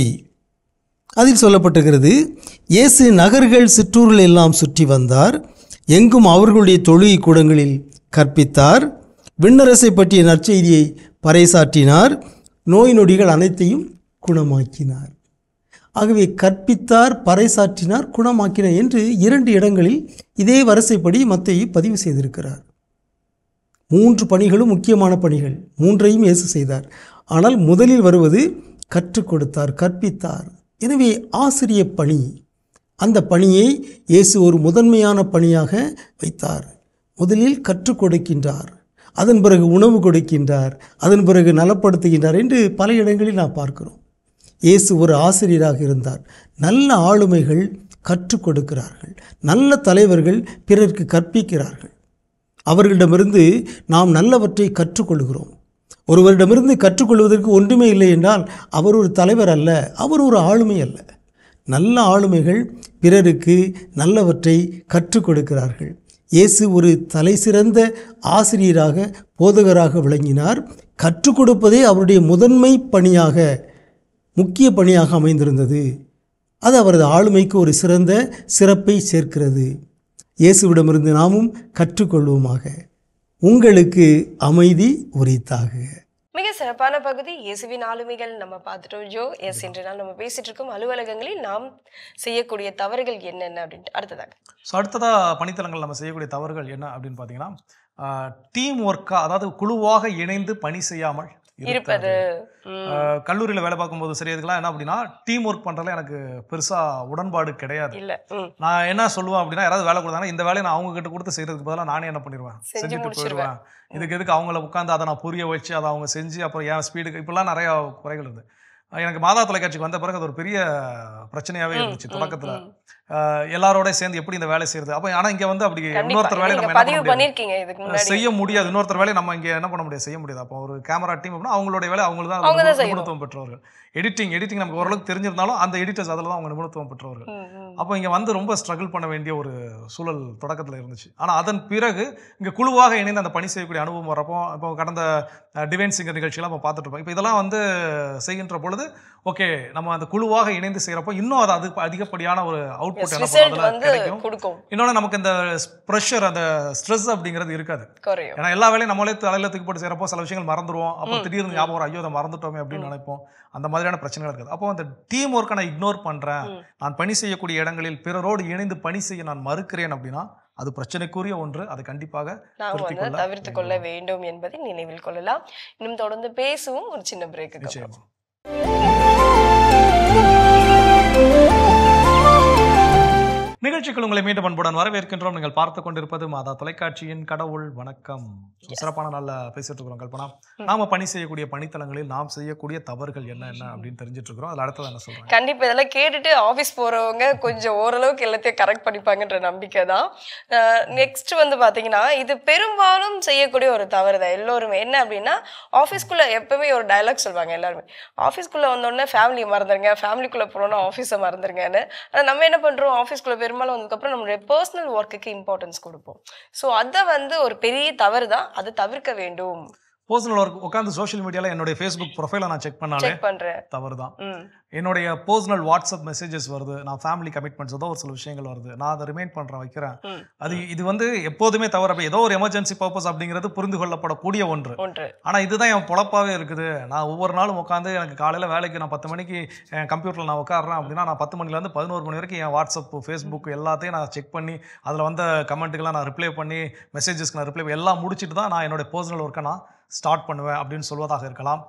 அதில் சொல்லப்பட்டிருக்கிறது, இயேசு நகர்கள் சிற்றூர்கள் எல்லாம் சுற்றி வந்தார், எங்கும் அவர்களுடைய தொழுகை கூடங்களில் கற்பித்தார், விண்ணரசை பற்றிய நற்செய்தியை பறைசாற்றினார், நோய் நொடிகள் அனைத்தையும் குணமாக்கினார். ஆகவே கற்பித்தார், பறைசாற்றினார், குணமாக்கினார் என்று 2 இடங்களில் இதே வரிசைப்படி மத்தேயு பதிவு செய்திருக்கிறார். 3 பணிகளும் முக்கியமான பணிகள், 3ஐயும் இயேசு செய்தார். ஆனால் முதலில் வருவது கற்றுக் கொடுத்தார், கற்பித்தார். எனவே ஆசிரிய பணி, அந்த பணியை இயேசு ஒரு முதன்மையான பணியாக வைத்தார். முதலில் கற்றுக் கொடுக்கின்றார், அதன் பிறகு உணவு கொடுக்கின்றார், அதன் பிறகு நலப்படுத்துகின்றார் என்று பல இடங்களில் நாம் பார்க்கிறோம். இயேசு ஒரு ஆசிரியராக இருந்தார். நல்ல ஆளுமைகள் கற்றுக் கொடுக்கிறார்கள், நல்ல தலைவர்கள் பிறருக்கு கற்பிக்கிறார்கள். அவர்களிடமிருந்து நாம் நல்லவற்றை கற்றுக்கொள்கிறோம். ஒருவரிடமிருந்து கற்றுக்கொள்வதற்கு ஒன்றுமே இல்லை என்றால் அவர் ஒரு தலைவர் அல்ல, அவர் ஒரு ஆளுமை அல்ல. நல்ல ஆளுமைகள் பிறருக்கு நல்லவற்றை கற்றுக் கொடுக்கிறார்கள். இயேசு ஒரு தலைசிறந்த ஆசிரியராக, போதகராக விளங்கினார். கற்றுக் கொடுப்பதே அவருடைய முதன்மை பணியாக, முக்கிய பணியாக அமைந்திருந்தது. அது அவரது ஆளுமைக்கு ஒரு சிறந்த சிறப்பை சேர்க்கிறது. இயேசுவிடமிருந்து நாமும் கற்றுக்கொள்வோமாக. உங்களுக்கு அமைதி உரித்தாக. மிக சிறப்பான பகுதி இயேசுவின் ஆளுமைகள் நம்ம பார்த்துட்டோம் ஜோ. எஸ், இன்று நாள் நம்ம பேசிட்டு இருக்கோம் அலுவலகங்களில் நாம் செய்யக்கூடிய தவறுகள் என்னென்ன அப்படின்ட்டு. அடுத்ததாக பணித்தளங்கள் நம்ம செய்யக்கூடிய தவறுகள் என்ன அப்படின்னு பார்த்தீங்கன்னா, டீம் ஒர்க்காக, அதாவது குழுவாக இணைந்து பணி செய்யாமல் இருப்பது. கல்லூரியில் வேலை பார்க்கும்போது சரி, இதுக்கெல்லாம் என்ன அப்படின்னா, டீம் ஒர்க் பண்ணுறதுல எனக்கு பெருசாக உடன்பாடு கிடையாது. நான் என்ன சொல்லுவேன் அப்படின்னா, யாராவது வேலை கொடுத்தாங்கன்னா இந்த வேலையை நான் அவங்க கிட்ட கொடுத்து செய்கிறதுக்கு பதிலாக நானே என்ன பண்ணிடுவேன், செஞ்சுட்டு போயிடுவேன். இதுக்கு எதுக்கு அவங்கள உட்காந்து அதை நான் புரிய வச்சு அதை அவங்க செஞ்சு அப்புறம் என் ஸ்பீடுக்கு இப்படிலாம் நிறையா குறைகள் இருக்குது. எனக்கு மாதா தொலைக்காட்சிக்கு வந்த பிறகு அது ஒரு பெரிய பிரச்சனையாகவே இருந்துச்சு. தொடக்கத்தில் எல்லாரோட சேர்ந்து எப்படி இந்த வேலை செய்யறது. அப்போ ஆனால் இங்கே வந்து அப்படி இன்னொருத்தர் வேலையை நம்ம செய்ய முடியாது. இன்னொருத்தர் வேலையை நம்ம இங்கே என்ன பண்ண முடியாது, செய்ய முடியாது. அப்போ ஒரு கேமரா டீம் அப்படின்னா அவங்களுடைய வேலை அவங்களுக்கு தான் நிபுணத்துவம் பெற்றவர்கள். எடிட்டிங் நமக்கு ஓரளவுக்கு தெரிஞ்சிருந்தாலும் அந்த எடிட்டர்ஸ் அதில் தான் அவங்க நிபுணத்துவம் பெற்றவர்கள். அப்போ இங்கே வந்து ரொம்ப ஸ்ட்ரகிள் பண்ண வேண்டிய ஒரு சூழல் தொடக்கத்தில் இருந்துச்சு. ஆனால் அதன் பிறகு இங்கே குழுவாக இணைந்து அந்த பணி செய்யக்கூடிய அனுபவம் வரப்போ, இப்போ கடந்த டிவைன் சிங்கர் நிகழ்ச்சியெல்லாம் நம்ம பார்த்துட்டு இருப்போம். இப்போ இதெல்லாம் வந்து செய்கின்ற பொழுது ஓகே, நம்ம அந்த குழுவாக இணைந்து செய்கிறப்போ இன்னும் அது அதிகப்படியான ஒரு அவுட்புட் கிடைக்கும். இன்னொன்று நமக்கு இந்த ப்ரெஷர், அந்த ஸ்ட்ரெஸ் அப்படிங்கிறது இருக்காது. ஏன்னா எல்லா வேலையும் நம்மளே தலையில தூக்கி போட்டு செய்கிறப்போ சில விஷயங்கள் மறந்துடுவோம். அப்புறம் திடீர்னு ஞாபகம், ஐயோ அதை மறந்துட்டோமே அப்படின்னு நினைப்போம். அந்த மாதிரியான பிரச்சனைகள் இருக்காது. அப்போ அந்த டீம் ஒர்க்கை நான் இக்னோர் பண்ணுறேன், நான் பணி செய்யக்கூடிய இடங்களில் பிறரோடு இணைந்து பணி செய்ய நான் மறுக்கிறேன் அப்படின்னா அது பிரச்சனைக்குரிய ஒன்று. அதை கண்டிப்பாக தவிர்த்து கொள்ள வேண்டும் என்பதை நினைவில் கொள்ளலாம். இன்னும் தொடர்ந்து பேசுவோம் ஒரு சின்ன பிரேக்கு. நிகழ்ச்சிகள் உங்களை மீண்டும் அன்புடன் வரவேற்கின்றோம். நீங்கள் பார்த்து கொண்டிருப்பது மாதா தொலைக்காட்சியின் கடவுள் வணக்கம். சிறப்பான நாள்ல பேசிட்டு இருக்கிறோம் கல்பனா. நாம பணி செய்யக்கூடிய பணித்தளங்களில் நாம் செய்யக்கூடிய தவறுகள் என்ன அப்படின்னு தெரிஞ்சிட்டு இருக்கிறோம். அதுல அடுத்தது என்ன சொல்றேன், கண்டிப்பா இதெல்லாம் கேட்டுட்டு ஆஃபீஸ் போறவங்க கொஞ்சம் ஓரளவுக்கு எல்லாத்தையும் கரெக்ட் பண்ணிப்பாங்கன்ற நம்பிக்கை தான். நெக்ஸ்ட் வந்து பாத்தீங்கன்னா, இது பெரும்பாலும் செய்யக்கூடிய ஒரு தவறு தான் எல்லோருமே. என்ன அப்படின்னா, ஆஃபீஸ்க்குள்ள எப்பவுமே ஒரு டயலாக் சொல்லுவாங்க எல்லாருமே, ஆஃபீஸ்க்குள்ள வந்தோடனே ஃபேமிலி மறந்துருங்க, ஃபேமிலிக்குள்ள போனோம்னா ஆஃபீஸை மறந்துருங்கன்னு. ஆனால் நம்ம என்ன பண்றோம், ஆஃபீஸ்க்குள்ள பெரும்பாலும் வந்ததுக்கப்புறம் நம்மளுடைய பர்சனல் ஒர்க்குக்கு இம்பார்ட்டன்ஸ் கொடுப்போம். ஸோ அதை வந்து ஒரு பெரிய தவறு தான், அதை தவிர்க்க வேண்டும். பர்சனல் ஒர்க் உட்காந்து சோஷியல் மீடியாவில் என்னுடைய ஃபேஸ்புக் ப்ரொஃபைலை நான் செக் பண்ணாலே தவறு தான். என்னுடைய பர்சனல் வாட்ஸ்அப் மெசேஜஸ் வருது, நான் ஃபேமிலி கமிட்மெண்ட்ஸ் ஏதோ ஒரு சில விஷயங்கள் வருது, நான் அதை ரிமைண்ட் பண்ணுறேன், வைக்கிறேன். இது வந்து எப்போதுமே தவறு. அப்போ ஏதோ ஒரு எமர்ஜென்சி பர்பஸ் அப்படிங்கிறது புரிந்து கொள்ளப்படக்கூடிய ஒன்று. ஆனால் இதுதான் என் பொழப்பாகவே இருக்குது. நான் ஒவ்வொரு நாளும் உட்காந்து எனக்கு காலையில் வேலைக்கு நான் 10 மணிக்கு என் கம்ப்யூட்டரில் நான் உட்காடுறேன் அப்படின்னா, நான் 10 மணிலேருந்து 11 மணி வரைக்கும் என் வாட்ஸ்அப், ஃபேஸ்புக் எல்லாத்தையும் நான் செக் பண்ணி அதில் வந்த கமெண்ட்டுக்கெல்லாம் நான் ரிப்ளை பண்ணி, மெசேஜஸ்க்கு நான் ரிப்ளை பண்ணி எல்லாம் முடிச்சுட்டு தான் நான் என்னுடைய பர்சனல் ஒர்க்கை நான் ஸ்டார்ட் பண்ணுவேன் அப்படின்னு சொல்வதாக இருக்கலாம்.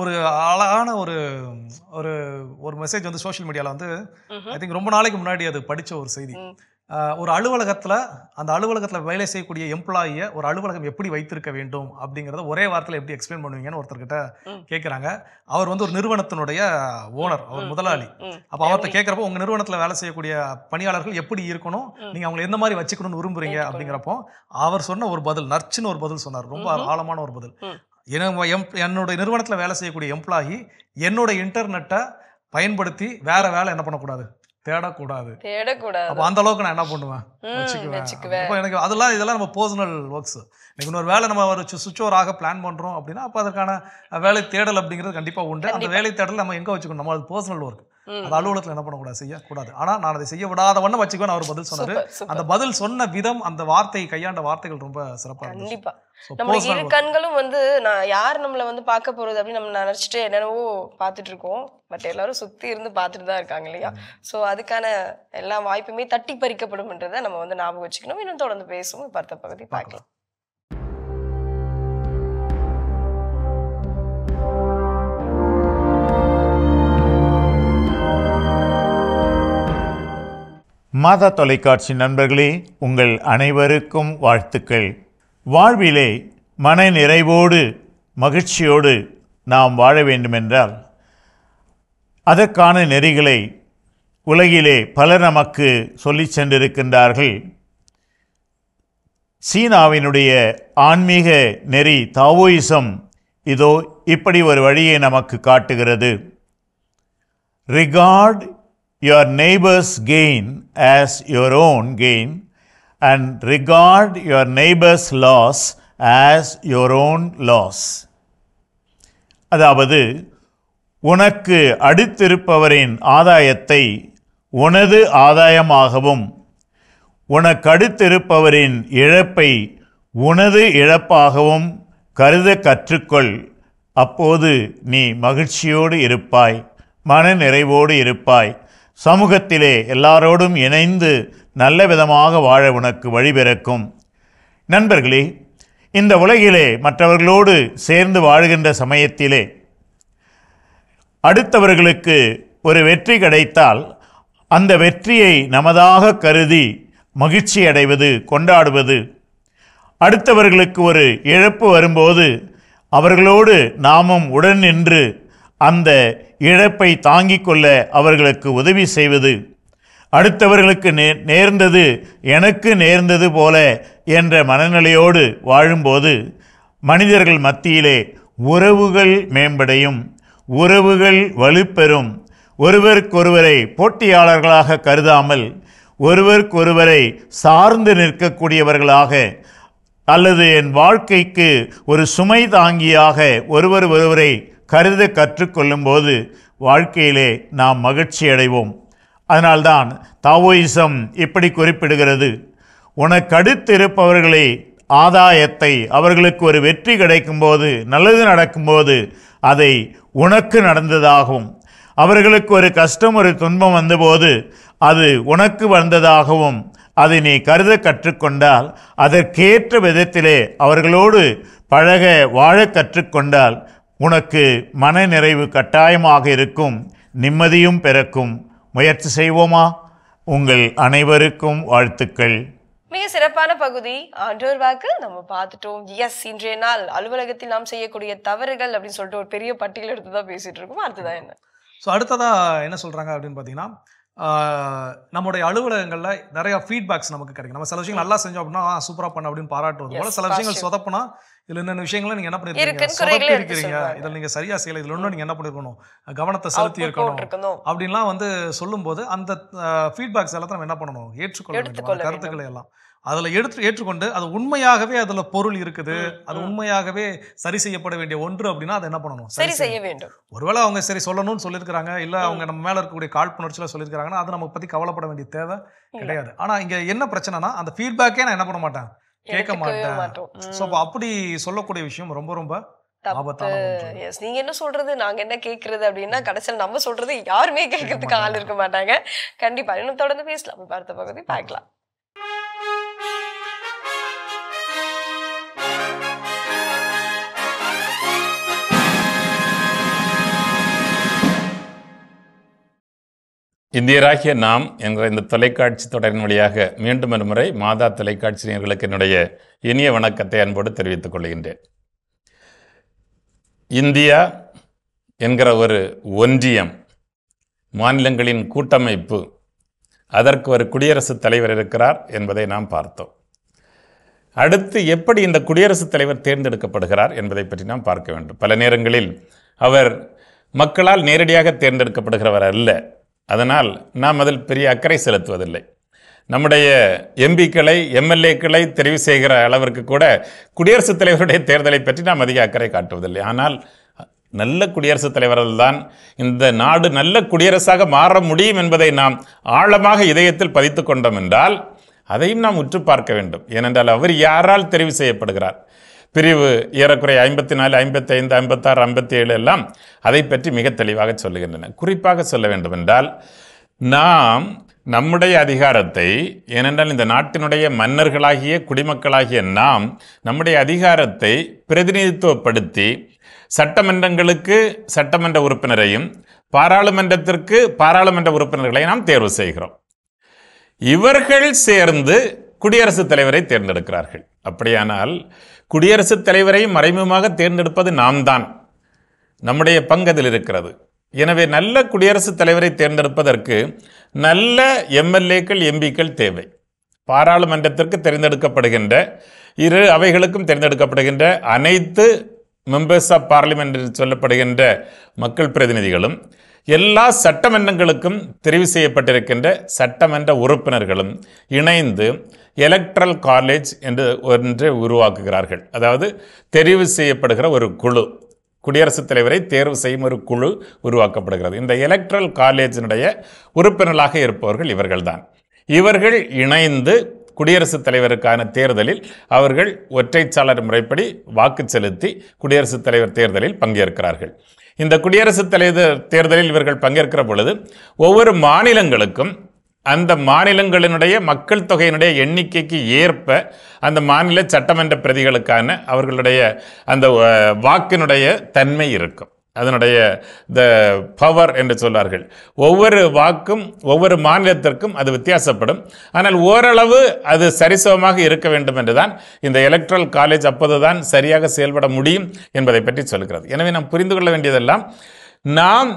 ஒரு அழகான ஒரு ஒரு ஒரு மெசேஜ் வந்து சோஷியல் மீடியாவில் வந்து ஐ திங்க் ரொம்ப நாளைக்கு முன்னாடி அது படித்த ஒரு செய்தி. ஒரு அலுவலகத்தில், அந்த அலுவலகத்தில் வேலை செய்யக்கூடிய எம்ப்ளாயியை ஒரு அலுவலகம் எப்படி வைத்திருக்க வேண்டும் அப்படிங்கிறத ஒரே வாரத்தில் எப்படி எக்ஸ்பிளைன் பண்ணுவீங்கன்னு ஒருத்தர்கிட்ட கேட்குறாங்க. அவர் வந்து ஒரு நிறுவனத்தினுடைய ஓனர், அவர் முதலாளி. அப்போ அவர்கிட்ட கேட்குறப்போ, உங்கள் நிறுவனத்தில் வேலை செய்யக்கூடிய பணியாளர்கள் எப்படி இருக்கணும், நீங்கள் அவங்களை எந்த மாதிரி வச்சுக்கணும்னு விரும்புகிறீங்க அப்படிங்கிறப்போ அவர் சொன்ன ஒரு பதில், நர்ச்சுன்னு ஒரு பதில் சொன்னார். ரொம்ப ஆழமான ஒரு பதில். என்னுடைய நிறுவனத்தில் வேலை செய்யக்கூடிய எம்ப்ளாயி என்னோட இன்டர்நெட்டை பயன்படுத்தி வேற வேலை என்ன பண்ணக்கூடாது, தேடக்கூடாது. அப்போ அந்த அளவுக்கு நான் என்ன பண்ணுவேன், வச்சுக்குவேன். அப்போ எனக்கு இதெல்லாம் நம்ம பர்சனல் ஒர்க்ஸ். எனக்கு இன்னொரு வேலை நம்ம ஒரு சுவிட்ச் ஓவராக பிளான் பண்ணுறோம் அப்படின்னா, அப்போ அதற்கான வேலை தேடல் அப்படிங்கிறது கண்டிப்பாக உண்டு. அந்த வேலை தேடல் நம்ம எங்கே வச்சுக்கணும், நம்ம அது பர்சனல் ஒர்க். அது அலுவலகத்தில் என்ன பண்ணக்கூடாது, செய்யக்கூடாது. ஆனால் நான் அதை செய்ய விடாத வண்ணம் வச்சுக்குவேன் அவர் பதில் சொன்னார். அந்த பதில் சொன்ன விதம், அந்த வார்த்தை, கையாண்ட வார்த்தைகள் ரொம்ப சிறப்பாக இருந்துச்சு. கண்டிப்பா நம்ம இரு கண்களும் வந்து நான் யார் நம்மளை வந்து பார்க்க போறது அப்படின்னு நம்ம நினைச்சிட்டு என்னென்னவோ பார்த்துட்டு இருக்கோம். பட் எல்லாரும் சுத்தி இருந்து பார்த்துட்டு தான் இருக்காங்க இல்லையா? ஸோ அதுக்கான எல்லா வாய்ப்புமே தட்டி பறிக்கப்படும்ன்றதை நம்ம வந்து ஞாபகம் வச்சுக்கணும். இன்னும் தொடர்ந்து பேசுவோம். அடுத்த பகுதி பார்க்கலாம். மாதா தொலைக்காட்சி நண்பர்களே, உங்கள் அனைவருக்கும் வாழ்த்துக்கள். வாழ்விலே மன நிறைவோடு மகிழ்ச்சியோடு நாம் வாழ வேண்டுமென்றால் அதற்கான நெறிகளை உலகிலே பலர் நமக்கு சொல்லி சென்றிருக்கின்றார்கள். சீனாவினுடைய ஆன்மீக நெறி தாவோயிசம் இதோ இப்படி ஒரு வழியை நமக்கு காட்டுகிறது. Regard your neighbor's gain as your own gain and regard your neighbor's loss as your own loss. அதாவது உனக்கு அடுத்திருப்பவரின் ஆதாயத்தை உனது ஆதாயமாகவும் உனக்கு அடுத்திருப்பவரின் இழப்பை உனது இழப்பாகவும் கருத கற்றுக்கொள். அப்போது நீ மகிழ்ச்சியோடு இருப்பாய், மன நிறைவோடு இருப்பாய். சமூகத்திலே எல்லாரோடும் இணைந்து நல்ல விதமாக வாழ உனக்கு வழிபிறக்கும். நண்பர்களே, இந்த உலகிலே மற்றவர்களோடு சேர்ந்து வாழ்கின்ற சமயத்திலே அடுத்தவர்களுக்கு ஒரு வெற்றி கிடைத்தால் அந்த வெற்றியை நமதாக கருதி மகிழ்ச்சி அடைவது, கொண்டாடுவது. அடுத்தவர்களுக்கு ஒரு இழப்பு வரும்போது அவர்களோடு நாமும் உடன் நின்று அந்த இழப்பை தாங்கிக் கொள்ள அவர்களுக்கு உதவி செய்வது. அடுத்தவர்களுக்கு நேர்ந்தது எனக்கு நேர்ந்தது போல என்ற மனநிலையோடு வாழும்போது மனிதர்கள் மத்தியிலே உறவுகள் மேம்படையும், உறவுகள் வலுப்பெறும். ஒருவருக்கொருவரை போட்டியாளர்களாக கருதாமல் ஒருவருக்கொருவரை சார்ந்து நிற்கக்கூடியவர்களாக அல்லது என் வாழ்க்கைக்கு ஒரு சுமை தாங்கியாக ஒருவரை கருத கற்றுக்கொள்ளும் போது வாழ்க்கையிலே நாம் மகிழ்ச்சி அடைவோம். அதனால்தான் தாவோயிசம் இப்படி குறிப்பிடுகிறது, உனக்கு அடுத்து இருப்பவர்களை ஆதாயத்தை, அவர்களுக்கு ஒரு வெற்றி கிடைக்கும்போது, நல்லது நடக்கும்போது அதை உனக்கு நடந்ததாகவும், அவர்களுக்கு ஒரு கஷ்டம் ஒரு துன்பம் வந்தபோது அது உனக்கு வந்ததாகவும் அதை நீ கருத கற்றுக்கொண்டால், அதற்கேற்ற விதத்திலே அவர்களோடு பழக வாழ கற்றுக்கொண்டால் உனக்கு மன நிறைவு கட்டாயமாக இருக்கும், நிம்மதியும் பிறக்கும். முயற்சி செய்வோமா? உங்கள் அனைவருக்கும் வாழ்த்துக்கள். மிக சிறப்பான பகுதி ஆண்டவர் வாக்கு நம்ம பார்த்துட்டோம். எஸ், இன்றைய நாள் அலுவலகத்தில் நாம் செய்யக்கூடிய தவறுகள் அப்படின்னு சொல்லிட்டு ஒரு பெரிய பட்டியல் எடுத்து தான் பேசிட்டு இருக்கோம். அடுத்ததான் என்ன? ஸோ அடுத்ததா என்ன சொல்றாங்க அப்படின்னு பார்த்தீங்கன்னா, நம்முடைய அலுவலகங்களில் நிறைய ஃபீட்பேக்ஸ் நமக்கு கிடைக்கும். நம்ம சில விஷயங்கள் நல்லா செஞ்சோம் அப்படின்னா சூப்பராக பண்ண அப்படின்னு பாராட்டுவது போல, சில விஷயங்கள் சொதப்புனா இதில் என்னென்ன விஷயங்களை நீங்கள் என்ன பண்ணிருக்கீங்க, சொதப்பி இருக்கிறீங்க, இதில் நீங்கள் சரியாக செய்யலை, இதில் ஒன்றும் நீங்கள் என்ன பண்ணிருக்கணும், கவனத்தை செலுத்தி இருக்கணும் அப்படின்லாம் வந்து சொல்லும்போது அந்த ஃபீட்பேக்ஸ் எல்லாத்தையும் நம்ம என்ன பண்ணணும், ஏற்றுக்கொள்ள வேண்டும். கருத்துக்களை எல்லாம் அதில் ஏற்றுக்கொண்டு அது உண்மையாகவே அதில் பொருள் இருக்குது, அது உண்மையாகவே சரி செய்யப்பட வேண்டிய ஒன்று அப்படின்னா அதை என்ன பண்ணணும், சரி செய்ய வேண்டும். ஒருவேளை அவங்க சரி சொல்லணும்னு சொல்லியிருக்கிறாங்க, இல்லை அவங்க நம்ம மேலே இருக்கக்கூடிய காழ்ப்புணர்ச்சியில் சொல்லியிருக்காங்கன்னா அது நம்ம பற்றி கவலைப்பட வேண்டிய தேவை கிடையாது. ஆனால் இங்கே என்ன பிரச்சனைனா, அந்த ஃபீட்பேக்கே நான் என்ன பண்ண மாட்டேன், கேட்க மாட்டேன். ஸோ அப்படி சொல்லக்கூடிய விஷயம் ரொம்ப ரொம்ப நீங்க என்ன சொல்றது, நாங்க என்ன கேட்கறது அப்படின்னா கடைசியில் நம்ம சொல்றது யாருமே கேட்கறதுக்கு ஆள் இருக்க மாட்டாங்க. கண்டிப்பா இன்னும் தொடர்ந்து பேசலாம். அடுத்த பகுதி பார்க்கலாம். இந்தியராகிய நாம் என்ற இந்த தொலைக்காட்சி தொடரின் வழியாக மீண்டும் ஒரு முறை மாதா தொலைக்காட்சி நேயர்களுக்கு என்னுடைய இனிய வணக்கத்தை அன்போடு தெரிவித்துக் கொள்கின்றேன். இந்தியா என்கிற ஒரு ஒன்றியம், மாநிலங்களின் கூட்டமைப்பு, அதற்கு ஒரு குடியரசுத் தலைவர் இருக்கிறார் என்பதை நாம் பார்த்தோம். அடுத்து எப்படி இந்த குடியரசுத் தலைவர் தேர்ந்தெடுக்கப்படுகிறார் என்பதை பற்றி நாம் பார்க்க வேண்டும். பல நேரங்களில் அவர் மக்களால் நேரடியாக தேர்ந்தெடுக்கப்படுகிறவர் அல்ல. அதனால் நாம் அதில் பெரிய அக்கறை செலுத்துவதில்லை. நம்முடைய எம்பிக்களை, எம்எல்ஏக்களை தெரிவு செய்கிற அளவிற்கு கூட குடியரசுத் தலைவருடைய தேர்தலை பற்றி நாம் அதிக அக்கறை காட்டுவதில்லை. ஆனால் நல்ல குடியரசுத் தலைவர்கள் தான் இந்த நாடு நல்ல குடியரசாக மாற முடியும் என்பதை நாம் ஆழமாக இதயத்தில் பதித்து கொண்டோம் என்றால் அதையும் நாம் உற்று பார்க்க வேண்டும். ஏனென்றால் அவர் யாரால் தெரிவு செய்யப்படுகிறார், பிரிவு ஏறக்குறைய 54, 55, 56, 57 எல்லாம் அதை பற்றி மிக தெளிவாக சொல்லுகின்றன. குறிப்பாக சொல்ல வேண்டும் என்றால், நாம் நம்முடைய அதிகாரத்தை, ஏனென்றால் இந்த நாட்டினுடைய மன்னர்களாகிய குடிமக்களாகிய நாம் நம்முடைய அதிகாரத்தை பிரதிநிதித்துவப்படுத்தி சட்டமன்றங்களுக்கு சட்டமன்ற உறுப்பினரையும் பாராளுமன்றத்திற்கு பாராளுமன்ற உறுப்பினர்களையும் நாம் தேர்வு செய்கிறோம். இவர்கள் சேர்ந்து குடியரசுத் தலைவரை தேர்ந்தெடுக்கிறார்கள். அப்படியானால் குடியரசுத் தலைவரை மறைமுகமாக தேர்ந்தெடுப்பது நாம் தான். நம்முடைய பங்கு அதில் இருக்கிறது. எனவே நல்ல குடியரசுத் தலைவரை தேர்ந்தெடுப்பதற்கு நல்ல எம்எல்ஏக்கள் எம்பிக்கள் தேவை. பாராளுமன்றத்திற்கு தேர்ந்தெடுக்கப்படுகின்ற இரு அவைகளுக்கும் தேர்ந்தெடுக்கப்படுகின்ற அனைத்து மெம்பர்ஸ் ஆஃப் பார்லிமெண்ட் என்று சொல்லப்படுகின்ற மக்கள் பிரதிநிதிகளும் எல்லா சட்டமன்றங்களுக்கும் தெரிவு செய்யப்பட்டிருக்கின்ற சட்டமன்ற உறுப்பினர்களும் இணைந்து எலக்ட்ரல் காலேஜ் என்று ஒன்றை உருவாக்குகிறார்கள். அதாவது தெரிவு செய்யப்படுகிற ஒரு குழு, குடியரசுத் தலைவரை தேர்வு செய்யும் ஒரு குழு உருவாக்கப்படுகிறது. இந்த எலக்ட்ரல் காலேஜினுடைய உறுப்பினர்களாக இருப்பவர்கள் இவர்கள்தான். இவர்கள் இணைந்து குடியரசுத் தலைவருக்கான தேர்தலில் அவர்கள் ஒற்றைச்சாளர் முறைப்படி வாக்கு செலுத்தி குடியரசுத் தலைவர் தேர்தலில் பங்கேற்கிறார்கள். இந்த குடியரசுத் தலைவர் தேர்தலில் இவர்கள் பங்கேற்கிற பொழுது ஒவ்வொரு மாநிலங்களுக்கும் அந்த மாநிலங்களினுடைய மக்கள் தொகையினுடைய எண்ணிக்கைக்கு ஏற்ப அந்த மாநில சட்டமன்ற பிரதிகளுக்கான அவர்களுடைய அந்த வாக்கினுடைய தன்மை இருக்கும். அதனுடைய த பவர் என்று சொல்வார்கள். ஒவ்வொரு வாக்கும் ஒவ்வொரு மாநிலத்திற்கும் அது வித்தியாசப்படும். ஆனால் ஓரளவு அது சரிசமமாக இருக்க வேண்டும் என்றுதான் இந்த எலக்ட்ரல் காலேஜ் அப்போதுதான் சரியாக செயல்பட முடியும் என்பதை பற்றி சொல்கிறது. எனவே நாம் புரிந்து கொள்ள வேண்டியதெல்லாம், நாம்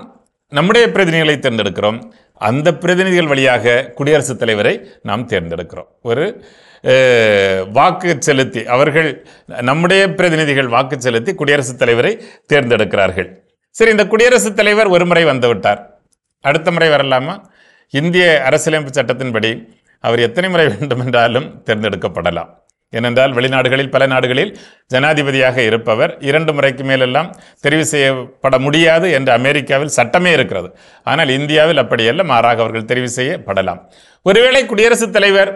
நம்முடைய பிரதிநிதிகளை தேர்ந்தெடுக்கிறோம், அந்த பிரதிநிதிகள் வழியாக குடியரசுத் தலைவரை நாம் தேர்ந்தெடுக்கிறோம். ஒரு வாக்கு செலுத்தி அவர்கள் நம்முடைய பிரதிநிதிகள் வாக்கு செலுத்தி குடியரசுத் தலைவரை தேர்ந்தெடுக்கிறார்கள். சரி, இந்த குடியரசுத் தலைவர் ஒரு முறை வந்துவிட்டார், அடுத்த முறை வரலாமா? இந்திய அரசியலமைப்பு சட்டத்தின்படி அவர் எத்தனை முறை வேண்டுமென்றாலும் தேர்ந்தெடுக்கப்படலாம். ஏனென்றால் வெளிநாடுகளில் பல நாடுகளில் ஜனாதிபதியாக இருப்பவர் 2 முறைக்கு மேலெல்லாம் தெரிவு செய்யப்பட முடியாது என்று அமெரிக்காவில் சட்டமே இருக்கிறது. ஆனால் இந்தியாவில் அப்படியல்ல, மாறாக அவர்கள் தெரிவு செய்யப்படலாம். ஒருவேளை குடியரசுத் தலைவர்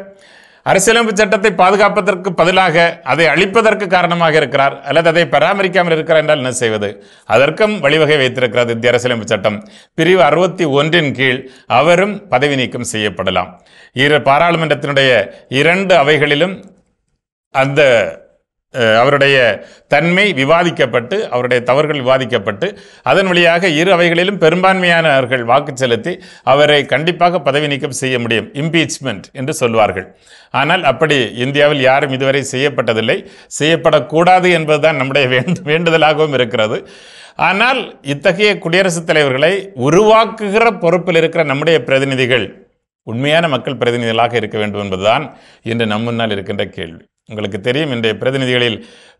அரசியலமைப்பு சட்டத்தை பாதுகாப்பதற்கு பதிலாக அதை அழிப்பதற்கு காரணமாக இருக்கிறார் அல்லது அதை பராமரிக்காமல் இருக்கிறார் என்றால் என்ன செய்வது? அதற்கும் வழிவகை வைத்திருக்கிறது இந்திய அரசியலமைப்பு சட்டம். பிரிவு 61 கீழ் அவரும் பதவி நீக்கம் செய்யப்படலாம். பாராளுமன்றத்தினுடைய 2 அவைகளிலும் அந்த அவருடைய தன்மை விவாதிக்கப்பட்டு அவருடைய தவறுகள் விவாதிக்கப்பட்டு அதன் வழியாக 2 அவைகளிலும் பெரும்பான்மையானவர்கள் வாக்கு செலுத்தி அவரை கண்டிப்பாக பதவி நீக்கம் செய்ய முடியும். இம்பீச்மெண்ட் என்று சொல்வார்கள். ஆனால் அப்படி இந்தியாவில் யாரும் இதுவரை செய்யப்பட்டதில்லை, செய்யப்படக்கூடாது என்பதுதான் நம்முடைய வேண்டுதலாகவும் இருக்கிறது. ஆனால் இத்தகைய குடியரசுத் தலைவர்களை உருவாக்குகிற பொறுப்பில் இருக்கிற நம்முடைய பிரதிநிதிகள் உண்மையான மக்கள் பிரதிநிதிகளாக இருக்க வேண்டும் என்பதுதான் இன்று நம் முன்னால் இருக்கின்ற கேள்வி. உங்களுக்கு தெரியும், இன்றைய பிரதிநிதிகளில்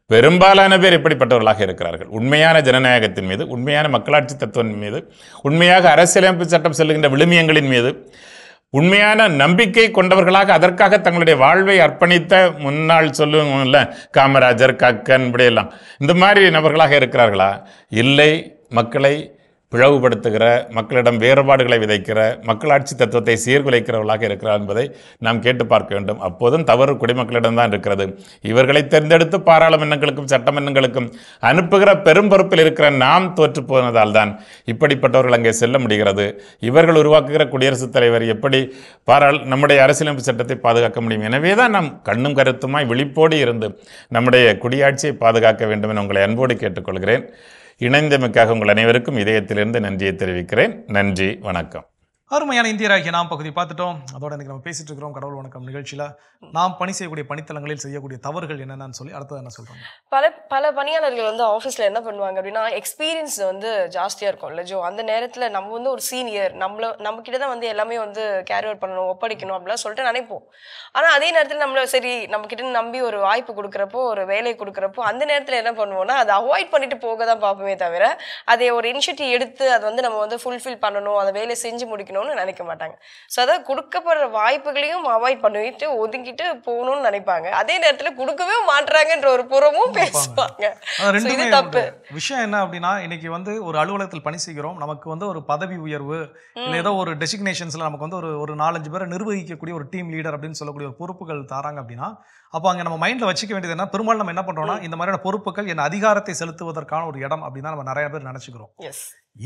பெரும்பாலான பேர் எப்படிப்பட்டவர்களாக இருக்கிறார்கள்? உண்மையான ஜனநாயகத்தின் மீது, உண்மையான மக்களாட்சி தத்துவத்தின் மீது, உண்மையாக அரசியலமைப்பு சட்டம் செல்லுகின்ற விழுமியங்களின் மீது உண்மையான நம்பிக்கை கொண்டவர்களாக, அதற்காக தங்களுடைய வாழ்வை அர்ப்பணித்த முன்னாள் சொல்லுவோம்ல காமராஜர், கக்கன், இப்படியெல்லாம் இந்த மாதிரி நபர்களாக இருக்கிறார்களா? இல்லை. மக்களை பிளவுபடுத்துகிற, மக்களிடம் வேறுபாடுகளை விதைக்கிற, மக்களாட்சி தத்துவத்தை சீர்குலைக்கிறவர்களாக இருக்கிறார் என்பதை நாம் கேட்டு பார்க்க வேண்டும். அப்போதும் தவறு குடிமக்களிடம்தான் இருக்கிறது. இவர்களை தேர்ந்தெடுத்து பாராளுமன்றங்களுக்கும் சட்டமன்றங்களுக்கும் அனுப்புகிற பெரும் பொறுப்பில் இருக்கிற நாம் தோற்று போனதால் தான் இப்படிப்பட்டவர்கள் அங்கே செல்ல முடிகிறது. இவர்கள் உருவாக்குகிற குடியரசுத் தலைவர் எப்படி நம்முடைய அரசியலமைப்பு சட்டத்தை பாதுகாக்க முடியும்? எனவே தான் நாம் கண்ணும் கருத்துமாய் விழிப்போடு இருந்து நம்முடைய குடியாட்சியை பாதுகாக்க வேண்டும் என உங்களை அன்போடு கேட்டுக்கொள்கிறேன். இணைந்தமைக்காக உங்கள் அனைவருக்கும் இதயத்திலிருந்து நன்றியை தெரிவிக்கிறேன். நன்றி, வணக்கம். அருமையான இந்தியராகிய நாம் பகுதி பார்த்துட்டோம். அதோட இன்னைக்கு நம்ம பேசிட்டு இருக்கிறோம் கடவுள் வணக்கம் நிகழ்ச்சியில் நாம் பணி செய்யக்கூடிய பணித்தளங்களில் செய்யக்கூடிய தவறுகள் என்னென்னு சொல்லி அடுத்தது என்ன சொல்றாங்க. பல பணியாளர்கள் வந்து ஆஃபீஸில் என்ன பண்ணுவாங்க அப்படின்னா, எக்ஸ்பீரியன்ஸ் வந்து ஜாஸ்தியாக இருக்கும்ல ஜோ, அந்த நேரத்தில் நம்ம வந்து ஒரு சீனியர், நம்மக்கிட்ட தான் வந்து எல்லாமே வந்து கேரி ஓவர் பண்ணணும், ஒப்படைக்கணும் அப்படிலாம் சொல்லிட்டு நினைப்போம். ஆனால் அதே நேரத்தில் நம்மக்கிட்ட நம்பி ஒரு வாய்ப்பு கொடுக்குறப்போ, ஒரு வேலை கொடுக்குறப்போ அந்த நேரத்தில் என்ன பண்ணுவோம்னா அதை அவாய்ட் பண்ணிட்டு போக தான் பார்ப்போமே தவிர அதை ஒரு இனிஷியேட்டிவ் எடுத்து அதை வந்து நம்ம வந்து ஃபுல்ஃபில் பண்ணணும், அதை வேலை செஞ்சு முடிக்கணும் நினைக்க மாட்டாங்க. ஸோ அதாவது கொடுக்கப்படுற வாய்ப்புகளையும் அவாய்ட் பண்ணிட்டு ஒதுங்கிட்டு போகணும்னு நினைப்பாங்க. அதே நேரத்தில் கொடுக்கவே மாட்டுறாங்கன்ற ஒரு புறமும் பேசுவாங்க. இது தப்பு. விஷயம் என்ன அப்படின்னா, இன்னைக்கு வந்து ஒரு அலுவலகத்தில் பணி செய்கிறோம், நமக்கு வந்து ஒரு பதவி உயர்வு இல்லை ஏதோ ஒரு டெசிக்னேஷன்ஸ்ல நமக்கு வந்து ஒரு 4-5 பேரை நிர்வகிக்கக்கூடிய ஒரு டீம் லீடர் அப்படின்னு சொல்லக்கூடிய ஒரு பொறுப்புகள் தராங்க அப்படின்னா, அப்போ அங்கே நம்ம மைண்டில் வச்சுக்க வேண்டியது என்ன, பெரும்பாலும் நம்ம என்ன பண்ணுறோம்னா இந்த மாதிரியான பொறுப்புகள் என் அதிகாரத்தை செலுத்துவதற்கான ஒரு இடம் அப்படின்னு தான் நம்ம நிறைய பேர் நினச்சிக்கிறோம்.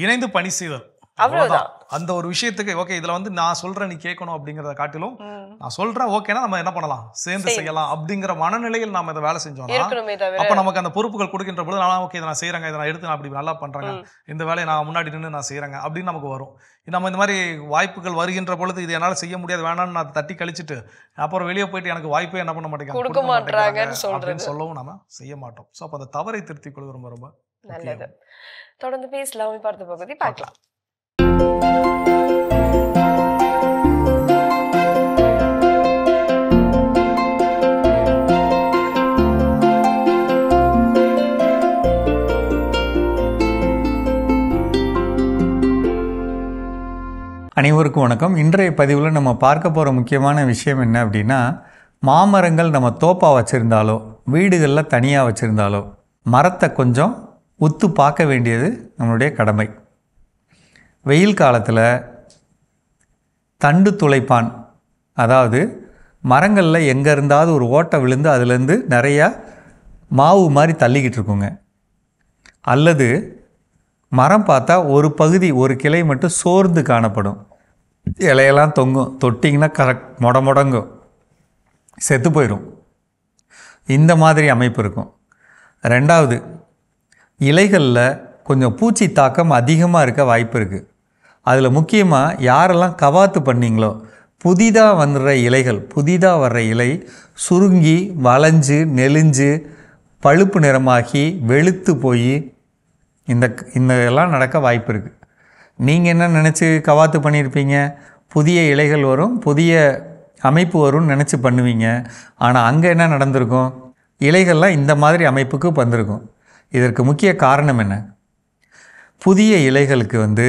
இணைந்து பணி செய்தல் அவ்வளவுதான். அந்த ஒரு விஷயத்துக்கு ஓகே இதுல வந்து நான் சொல்றேன் நீ கேட்கணும் அப்படிங்கறத காட்டிலும் நான் சொல்றேன் ஓகேனா நம்ம என்ன பண்ணலாம் சேர்ந்து செய்யலாம் அப்படிங்கிற மனநிலையில் நாம இதை வேலை செஞ்சோம்னா அப்ப நமக்கு அந்த பொறுப்புகள் கொடுக்கின்ற பொழுது நான் ஓகே இதை நான் செய்யறேங்க, இதை நான் எடுத்து நான் அப்படி நல்லா பண்றேங்க, இந்த வேலையை நான் முன்னாடி நின்று நான் செய்யறேங்க அப்படின்னு நமக்கு வரும். நம்ம இந்த மாதிரி வாய்ப்புகள் வருகின்ற பொழுது இது என்னால செய்ய முடியாது வேணாம்னு நான் தட்டி கழிச்சிட்டு அப்புறம் வெளியே போயிட்டு எனக்கு வாய்ப்பே என்ன பண்ண மாட்டேங்க கொடுக்க மாட்டாங்கன்னு சொல்லவும் நம்ம செய்ய மாட்டோம். ஸோ அப்போ அந்த தவறை திருத்திக் கொள்வது ரொம்ப ரொம்ப நல்லது. தொடர்ந்து பேசலாம், பார்த்த பகுதி பார்க்கலாம். அனைவருக்கும் வணக்கம். இன்றைய பதிவில் நம்ம பார்க்க போகிற முக்கியமான விஷயம் என்ன அப்படின்னா, மாமரங்கள் நம்ம தோப்பாக வச்சுருந்தாலோ வீடுகளில் தனியாக வச்சுருந்தாலோ மரத்தை கொஞ்சம் உத்து பார்க்க வேண்டியது நம்மளுடைய கடமை. வெயில் காலத்தில் தண்டு துளைப்பான், அதாவது மரங்களில் எங்கே இருந்தாவது ஒரு ஓட்டை விழுந்து அதுலேருந்து நிறையா மாவு மாதிரி தள்ளிக்கிட்டு இருக்குங்க. அல்லது மரம் பார்த்தா ஒரு பகுதி ஒரு கிளை மட்டும் சோர்ந்து காணப்படும், இலையெல்லாம் தொங்கும், தொட்டிங்கன்னா முடங்கும், செத்து போயிடும். இந்த மாதிரி அமைப்பு இருக்கும். ரெண்டாவது, இலைகளில் கொஞ்சம் பூச்சி தாக்கம் அதிகமாக இருக்க வாய்ப்பு இருக்குது. அதில் முக்கியமாக யாரெல்லாம் கவாத்து பண்ணிங்களோ புதிதாக வந்துடுற இலைகள், புதிதாக வர்ற இலை சுருங்கி வளைஞ்சு நெளிஞ்சு பழுப்பு நிறமாகி வெளுத்து போய் இந்த எல்லாம் நடக்க வாய்ப்பு இருக்குது. நீங்கள் என்ன நினச்சி கவாத்து பண்ணியிருப்பீங்க, புதிய இலைகள் வரும் புதிய அமைப்பு வரும்னு நினச்சி பண்ணுவீங்க. ஆனால் அங்கே என்ன நடந்திருக்கும், இலைகள்லாம் இந்த மாதிரி அமைப்புக்கு வந்திருக்கும். இதற்கு முக்கிய காரணம் என்ன, புதிய இலைகளுக்கு வந்து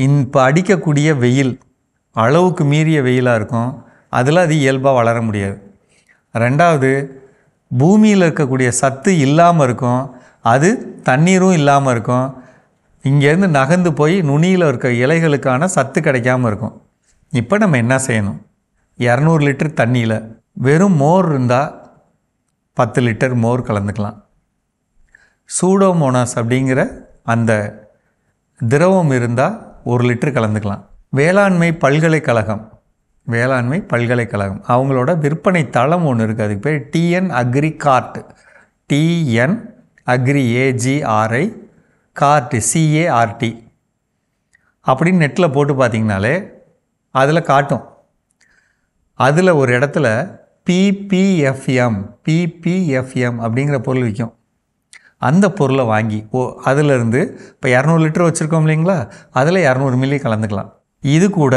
இப்போ அடிக்கக்கூடிய வெயில் அளவுக்கு மீறிய வெயிலாக இருக்கும், அதில் அது இயல்பாக வளர முடியாது. ரெண்டாவது, பூமியில் இருக்கக்கூடிய சத்து இல்லாமல் இருக்கும், அது தண்ணீரும் இல்லாமல் இருக்கும், இங்கேருந்து நகர்ந்து போய் நுனியில் இருக்க இலைகளுக்கான சத்து கிடைக்காமல் இருக்கும். இப்போ நம்ம என்ன செய்யணும், 200 லிட்டர் தண்ணியில் வெறும் மோர் இருந்தால் 10 லிட்டர் மோர் கலந்துக்கலாம். சூடோமோனாஸ் அப்படிங்கிற அந்த திரவம் இருந்தால் 1 லிட்டர் கலந்துக்கலாம். வேளாண்மை பல்கலைக்கழகம் அவங்களோட விற்பனை தளம் ஒன்று இருக்குது, அதுக்கு பேர் TN agri cart, TN agri AGRI cart CART அப்படின்னு நெட்டில் போட்டு பார்த்திங்கனாலே அதில் காட்டும். அதில் ஒரு இடத்துல PPFM அப்படிங்கிற பொருள் விற்கும். அந்த பொருளை வாங்கி அதிலிருந்து இப்போ 200 லிட்டர் வச்சுருக்கோம் இல்லைங்களா, அதில் 200 மில்லி கலந்துக்கலாம். இது கூட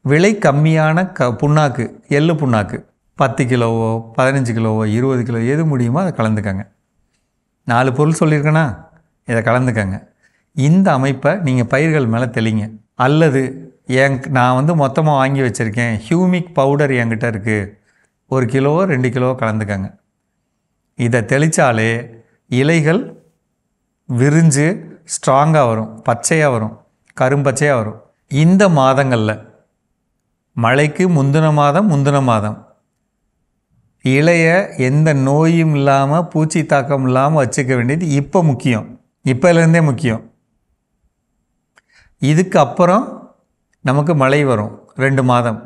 விலை கம்மியான புண்ணாக்கு, எள்ளு புண்ணாக்கு 10 கிலோவோ 15 கிலோவோ 20 கிலோ எது முடியுமோ அதை கலந்துக்கங்க. 4 பொருள் சொல்லியிருக்கேன்னா இதை கலந்துக்கங்க. இந்த அமைப்பை நீங்கள் பயிர்கள் மேலே தெளிங்க. அல்லது நான் வந்து மொத்தமாக வாங்கி வச்சுருக்கேன், ஹியூமிக் பவுடர் என்கிட்ட இருக்குது, 1 கிலோவோ 2 கிலோவோ கலந்துக்கங்க. இதை தெளித்தாலே இலைகள் விரிஞ்சு ஸ்ட்ராங்காக வரும், பச்சையாக வரும், கரும்பச்சையாக வரும். இந்த மாதங்களில் மழைக்கு முந்தின மாதம் இலைய எந்த நோயும் இல்லாமல் பூச்சி தாக்கம் இல்லாமல் வச்சுக்க வேண்டியது இப்போ முக்கியம், இப்போலேருந்தே முக்கியம். இதுக்கு அப்புறம் நமக்கு மழை வரும் 2 மாதம்,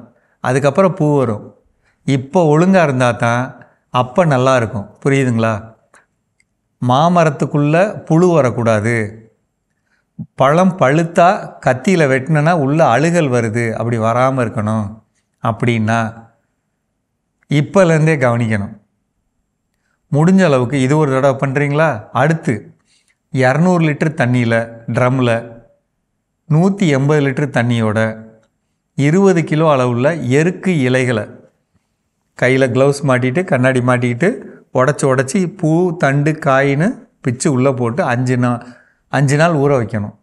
அதுக்கப்புறம் பூ வரும். இப்போ ஒழுங்காக இருந்தால் தான் அப்போ நல்லா இருக்கும். புரியுதுங்களா? மாமரத்துக்குள்ளே புழு வரக்கூடாது, பழம் பழுத்தா கத்தியில் வெட்டினா உள்ள அழுகல் வருது, அப்படி வராமல் இருக்கணும். அப்படின்னா இப்போலேருந்தே கவனிக்கணும். முடிஞ்ச அளவுக்கு இது ஒரு தடவை பண்ணுறீங்களா, அடுத்து 200 லிட்டர் தண்ணியில் ட்ரம்மில் 180 லிட்டர் தண்ணியோட 20 கிலோ அளவுள்ள எருக்கு இலைகளை கையில் க்ளவுஸ் மாட்டிட்டு கண்ணாடி மாட்டிக்கிட்டு உடச்சி பூ தண்டு காயின்னு பிச்சு உள்ளே போட்டு 5 நாள் ஊற வைக்கணும்.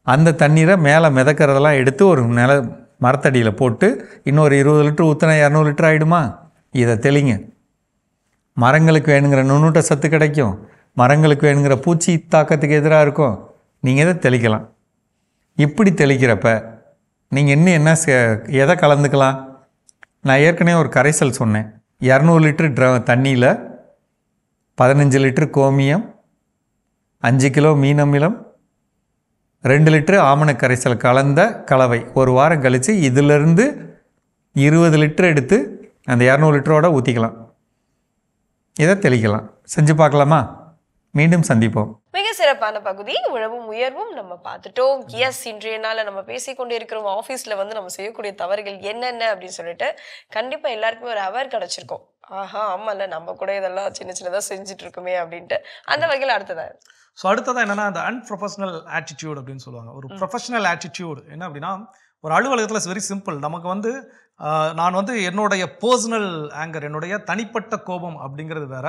அந்த தண்ணீரை மேலே மிதக்கிறதெல்லாம் எடுத்து ஒரு மரத்தடியில் போட்டு இன்னொரு 20 லிட்டர் ஊற்றினா 200 லிட்டர் ஆகிடுமா. இதை தெளிங்க. மரங்களுக்கு வேணுங்கிற நுண்ணூட்ட சத்து கிடைக்கும், மரங்களுக்கு வேணுங்கிற பூச்சி தாக்கத்துக்கு எதிராக இருக்கும். நீங்கள் இதை தெளிக்கலாம். இப்படி தெளிக்கிறப்ப நீங்கள் இன்னும் எதை கலந்துக்கலாம். நான் ஏற்கனவே ஒரு கரைசல் சொன்னேன். 200 லிட்டர் தண்ணியில் 15 லிட்டர் கோமியம், 5 கிலோ மீன் அமிலம், 2 லிட்டரு ஆமணக் கரைசல் கலந்த கலவை ஒரு வாரம் கழித்து இதிலிருந்து 20 லிட்டர் எடுத்து அந்த 200 லிட்டரோட ஊற்றிக்கலாம். இதை தெளிக்கலாம். செஞ்சு பார்க்கலாமா? மீண்டும் சந்திப்போம். மிக சிறப்பான பகுதி உழவும் உயர்வும் நம்ம பார்த்துட்டோம். எஸ், இன்றைய நாளில் நம்ம பேசிக்கொண்டே இருக்கிறோம் ஆஃபீஸில் வந்து நம்ம செய்யக்கூடிய தவறுகள் என்னென்ன அப்படின்னு சொல்லிட்டு கண்டிப்பாக எல்லாருக்குமே ஒரு அவேர் கிடச்சிருக்கோம். ஆஹா ஆமாம்ல, நம்ம கூட இதெல்லாம் சின்ன சின்னதாக செஞ்சுட்டு இருக்குமே அப்படின்ட்டு. அந்த வகையில் அடுத்ததாக என்னன்னா அந்த அன்ப்ரொஃபஷனல் ஆட்டிடியூட் அப்படின்னு சொல்லுவாங்க. ஒரு ப்ரொஃபஷனல் ஆட்டிடியூட் என்ன அப்படின்னா, ஒரு அலுவலகத்தில் வெரி சிம்பிள். நமக்கு வந்து நான் வந்து என்னுடைய பர்சனல் ஆங்கர், என்னுடைய தனிப்பட்ட கோபம் அப்படிங்கிறது வேற,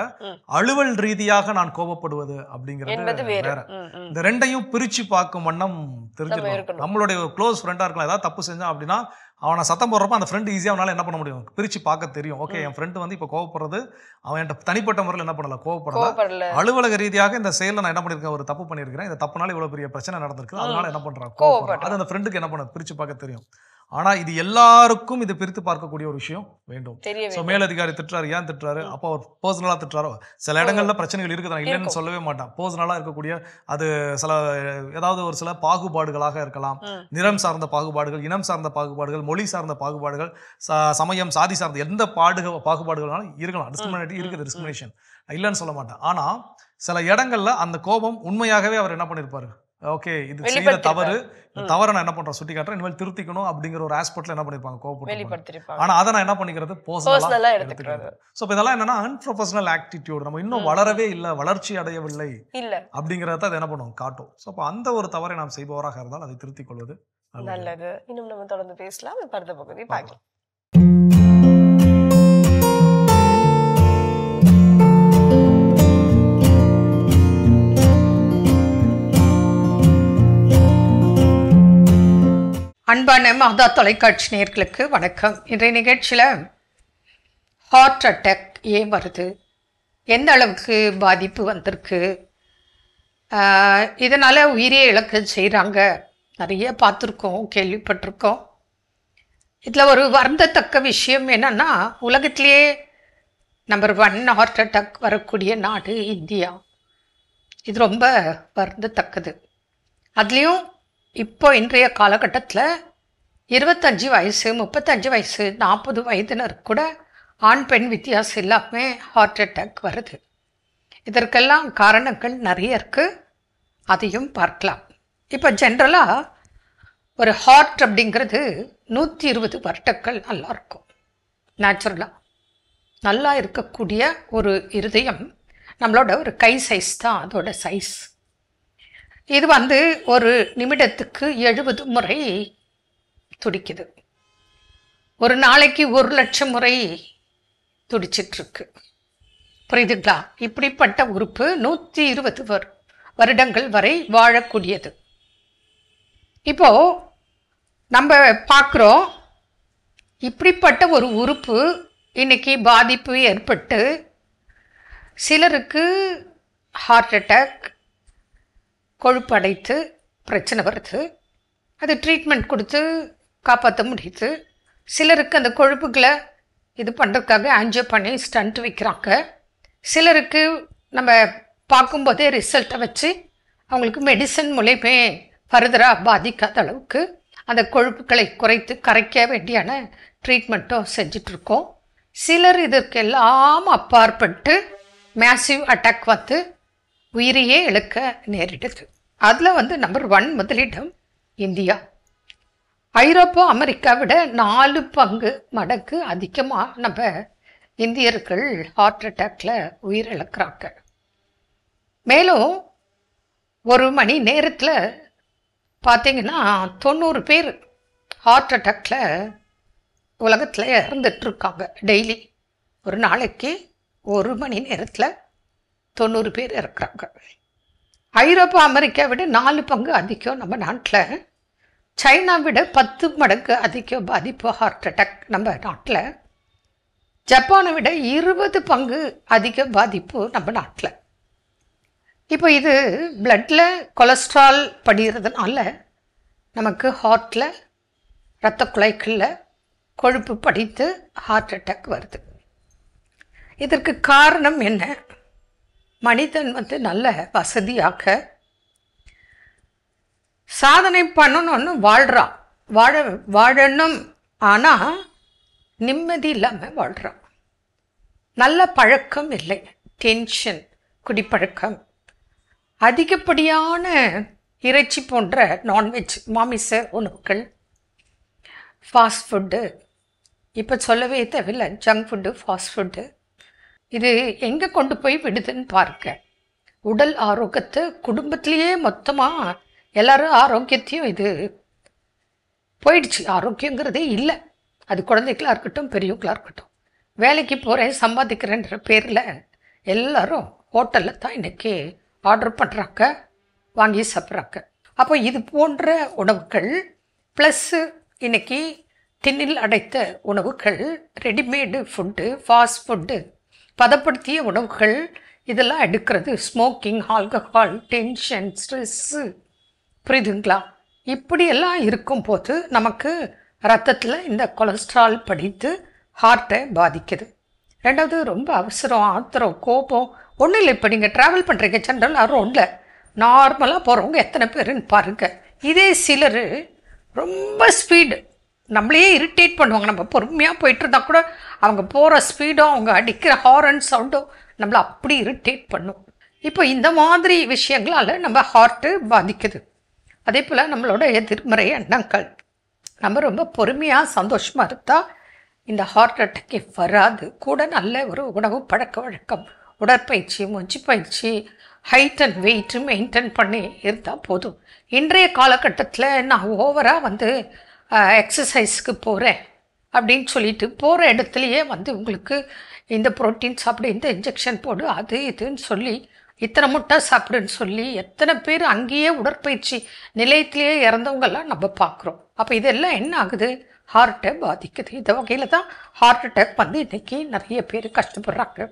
அலுவல் ரீதியாக நான் கோபப்படுவது அப்படிங்கிறது வேற. இந்த ரெண்டையும் பிரிச்சு பார்க்கும் வண்ணம் தெரிஞ்சிருக்கும். நம்மளுடைய க்ளோஸ் ஃப்ரெண்டா இருக்கலாம், ஏதாவது தப்பு செஞ்சான் அப்படின்னா அவனை சத்தம் போடுறப்ப அந்த ஃப்ரெண்டு ஈஸியாக அவனால என்ன பண்ண முடியும், பிரிச்சு பார்க்க தெரியும். ஓகே, என் ஃப்ரெண்டு வந்து இப்போ கோவப்படுறது அவன் என்கிட்ட தனிப்பட்ட முறையில் என்ன பண்ணல, கோவப்படல. அலுவலக ரீதியாக இந்த செயலில் நான் என்ன பண்ணியிருக்கேன், ஒரு தப்பு பண்ணியிருக்கிறேன், இந்த தப்புனால இவ்வளோ பெரிய பிரச்சனை நடந்திருக்கு, அதனால என்ன பண்றான், கோவப்படுறான். அது அந்த ஃப்ரெண்டுக்கு என்ன பண்ண பிரிச்சு பார்க்க தெரியும். ஆனா இது எல்லாருக்கும் இது பிரித்து பார்க்கக்கூடிய ஒரு விஷயம் வேண்டும். ஸோ மேலதிகாரி திட்டுறாரு, ஏன் திட்டுறாரு, அப்போ அவர் பர்சனலா திட்டுறாரோ. சில இடங்கள்ல பிரச்சனைகள் இருக்குது, இல்லைன்னு சொல்லவே மாட்டான். பர்சனலா இருக்கக்கூடிய அது சில ஏதாவது ஒரு சில பாகுபாடுகளாக இருக்கலாம். நிறம் சார்ந்த பாகுபாடுகள், இனம் சார்ந்த பாகுபாடுகள், மொழி சார்ந்த பாகுபாடுகள், சமயம், சாதி சார்ந்த எந்த பாகுபாடுகள்னாலும் இருக்கலாம். டிஸ்கிரிமினேட்டிவ் இருக்குது, டிஸ்கிரிமினேஷன் இல்லைன்னு சொல்ல மாட்டேன். ஆனா சில இடங்கள்ல அந்த கோபம் உண்மையாகவே அவர் என்ன பண்ணிருப்பாரு, ஓகே இது செய்த தவறு, இந்த தவறை நான் என்ன பண்றேன் சுட்டி காட்டுறேன், இனிமேல் திருத்திக்கணும் அப்படிங்கிற ஒரு ஆஸ்பெக்ட்ல என்ன பண்ணிருப்பாங்க, கோபப்பட்டு. ஆனா அதை நான் என்ன பண்ணிக்கிறது, பர்சனலா எடுத்துக்கிறது. சோ இதெல்லாம் என்னன்னா அன்ப்ரொஃபஷனல் ஆட்டிடியூட். நம்ம இன்னும் வளரவே இல்லை, வளர்ச்சி அடையவில்லை அப்படிங்கறத அது என்ன பண்ணுவோம், காட்டும். சோ அப்ப அந்த ஒரு தவறை நாம் செய்பவராக இருந்தால் அதை திருத்திக் கொள்வது நல்லது. இன்னும் நம்ம தொடர்ந்து பேசலாம். அடுத்த பகுதி பார்க்கலாம். அன்பான மாதா தொலைக்காட்சி நேயர்களுக்கு வணக்கம். இன்றைய நிகழ்ச்சியில் ஹார்ட் அட்டாக் ஏன் வருது, எந்த அளவுக்கு பாதிப்பு வந்திருக்கு, இதனால் உயிரே இழக்க செய்கிறாங்க, நிறைய பார்த்துருக்கோம், கேள்விப்பட்டிருக்கோம். இதில் ஒரு வருந்தத்தக்க விஷயம் என்னென்னா, உலகத்திலேயே நம்பர் 1 ஹார்ட் அட்டாக் வரக்கூடிய நாடு இந்தியா. இது ரொம்ப வருந்தத்தக்கது. அதுலேயும் இப்போ இன்றைய காலகட்டத்தில் 25 வயசு, 35 வயசு, 40 வயதினர் கூட ஆண் பெண் வித்தியாசம் இல்லாமல் ஹார்ட் அட்டாக் வருது. இதற்கெல்லாம் காரணங்கள் நிறைய இருக்குது, அதையும் பார்க்கலாம். இப்போ ஜென்ரலாக ஒரு ஹார்ட் அப்படிங்கிறது 120 வருடங்கள் நல்லா இருக்கும். நேச்சுரலாக நல்லா இருக்கக்கூடிய ஒரு இருதயம் நம்மளோட ஒரு கை சைஸ் தான் அதோட சைஸ். இது வந்து ஒரு நிமிடத்துக்கு 70 முறை துடிக்குது. ஒரு நாளைக்கு 1,00,000 முறை துடிச்சிட்ருக்கு. புரியுதுங்களா? இப்படிப்பட்ட உறுப்பு 120 வருடங்கள் வரை வாழக்கூடியது. இப்போ நம்ம பார்க்குறோம், இப்படிப்பட்ட ஒரு உறுப்பு இன்னைக்கு பாதிப்பு ஏற்பட்டு சிலருக்கு ஹார்ட் அட்டாக், கொழுப்படைத்து பிரச்சனை வருது. அது ட்ரீட்மெண்ட் கொடுத்து காப்பாற்ற முடியுது. சிலருக்கு அந்த கொழுப்புகளை இது பண்ணுறதுக்காக ஆன்ஜியோ பண்ணி ஸ்டண்ட் வைக்கிறாங்க. சிலருக்கு நம்ம பார்க்கும்போதே ரிசல்ட்டை வச்சு அவங்களுக்கு மெடிசன் மூலமே ஃபர்தராக பாதிக்காத அளவுக்கு அந்த கொழுப்புகளை குறைத்து கரைக்க வேண்டியான ட்ரீட்மெண்ட்டும் செஞ்சிட்ருக்கோம். சிலர் இதற்கெல்லாம் அப்பாற்பட்டு மேசிவ் அட்டாக் வந்து உயிரையே இழக்க நேரிடுது. அதில் வந்து நம்பர் 1 முதலிடம் இந்தியா. ஐரோப்பா, அமெரிக்கா விட 4 மடங்கு அதிகமாக நம்ம இந்தியர்கள் ஹார்ட் அட்டாக்ல உயிரிழக்கிறாங்க. மேலும் ஒரு மணி நேரத்தில் பார்த்தீங்கன்னா 90 பேர் ஹார்ட் அட்டாக்ல உலகத்தில் இறந்துட்டுருக்காங்க டெய்லி. ஒரு நாளைக்கு ஒரு மணி நேரத்தில் 90 பேர் இறக்குறாங்க. ஐரோப்பா, அமெரிக்கா விட 4 அதிகம் நம்ம நாட்டில். சைனா விட 10 மடங்கு அதிகம் பாதிப்பு ஹார்ட் அட்டாக் நம்ம நாட்டில். ஜப்பானை விட 20 அதிக பாதிப்பு நம்ம நாட்டில். இப்போ இது பிளட்டில் கொலஸ்ட்ரால் படிகிறதுனால நமக்கு ஹார்ட்டில், இரத்த குழாய்களில் கொழுப்பு படித்து ஹார்ட் அட்டாக் வருது. இதற்கு காரணம் என்ன? மனிதன் வந்து நல்ல வசதியாக சாதனை பண்ணணும்னு வாழ்கிறான், வாழணும், ஆனால் நிம்மதி இல்லாமல் வாழ்கிறான். நல்ல பழக்கம் இல்லை, டென்ஷன், குடிப்பழக்கம், அதிகப்படியான இறைச்சி போன்ற நான்வெஜ் மாமிச உணவுகள், ஃபாஸ்ட் ஃபுட்டு, இப்போ சொல்லவே தேவையில்லை, ஜங்க் ஃபுட்டு, ஃபாஸ்ட் ஃபுட்டு. இது எங்கே கொண்டு போய் விடுதுன்னு பாருங்க. உடல் ஆரோக்கியத்தை குடும்பத்திலேயே மொத்தமாக எல்லாரும் ஆரோக்கியத்தையும் இது போயிடுச்சு. ஆரோக்கியங்கிறதே இல்லை. அது குழந்தைகளாக இருக்கட்டும், பெரியவங்களாக இருக்கட்டும். வேலைக்கு போகிறேன், சம்பாதிக்கிறேன்ற பேரில் எல்லாரும் ஹோட்டலில் தான் இன்றைக்கி ஆர்டர் பண்ணுறாங்க, வாங்கி சாப்பிட்றாங்க. அப்போ இது போன்ற உணவுகள் ப்ளஸ்ஸு இன்றைக்கி டின்னில் அடைத்த உணவுகள், ரெடிமேடு ஃபுட்டு, ஃபாஸ்ட் ஃபுட்டு, பதப்படுத்திய உணவுகள், இதெல்லாம் எடுக்கிறது, ஸ்மோக்கிங், ஆல்கஹால், டென்ஷன், ஸ்ட்ரெஸ்ஸு, புரியுதுங்களா? இப்படியெல்லாம் இருக்கும்போது நமக்கு ரத்தத்தில் இந்த கொலஸ்ட்ரால் படித்து ஹார்ட்டை பாதிக்குது. ரெண்டாவது ரொம்ப அவசரம், ஆத்திரம், கோபம். ஒன்றும் இல்லை, இப்போ நீங்கள் ட்ராவல் பண்ணுறீங்க, ஜென்ரலாக ரோட்டில் நார்மலாக போகிறவங்க எத்தனை பேருன்னு பாருங்கள். இதே சிலர் ரொம்ப ஸ்பீடு, நம்மளையே இரிட்டேட் பண்ணுவாங்க. நம்ம பொறுமையாக போயிட்டு இருந்தால் கூட அவங்க போகிற ஸ்பீடும் அவங்க அடிக்கிற ஹாரன் சவுண்டும் நம்மளை அப்படி இரிட்டேட் பண்ணும். இப்போ இந்த மாதிரி விஷயங்களால் நம்ம ஹார்ட்டு பாதிக்குது. அதே போல் நம்மளோட எதிர்மறை எண்ணங்கள், நம்ம ரொம்ப பொறுமையாக சந்தோஷமாக இருந்தால் இந்த ஹார்ட் அட்டாக்கே வராது. கூட நல்ல ஒரு உணவு பழக்க வழக்கம், உடற்பயிற்சி, மூச்சு பயிற்சி, ஹைட் அண்ட் வெயிட்டு மெயின்டைன் பண்ணி இருந்தால் போதும். இன்றைய காலகட்டத்தில் நான் ஓவராக எக்ஸசைஸ்க்கு போகிறேன் அப்படின்னு சொல்லிட்டு போகிற இடத்துலையே உங்களுக்கு இந்த ப்ரோட்டீன் சாப்பிடு, இந்த இன்ஜெக்ஷன் போடு, அது இதுன்னு சொல்லி, இத்தனை முட்டை சாப்பிடுன்னு சொல்லி எத்தனை பேர் அங்கேயே உடற்பயிற்சி நிலையத்திலேயே இறந்தவங்கெல்லாம் நம்ம பார்க்குறோம். அப்போ இதெல்லாம் என்ன ஆகுது? ஹார்ட்டை பாதிக்குது. இந்த வகையில் தான் ஹார்ட் அட்டாக் இன்றைக்கி நிறைய பேர் கஷ்டப்படுறாங்க.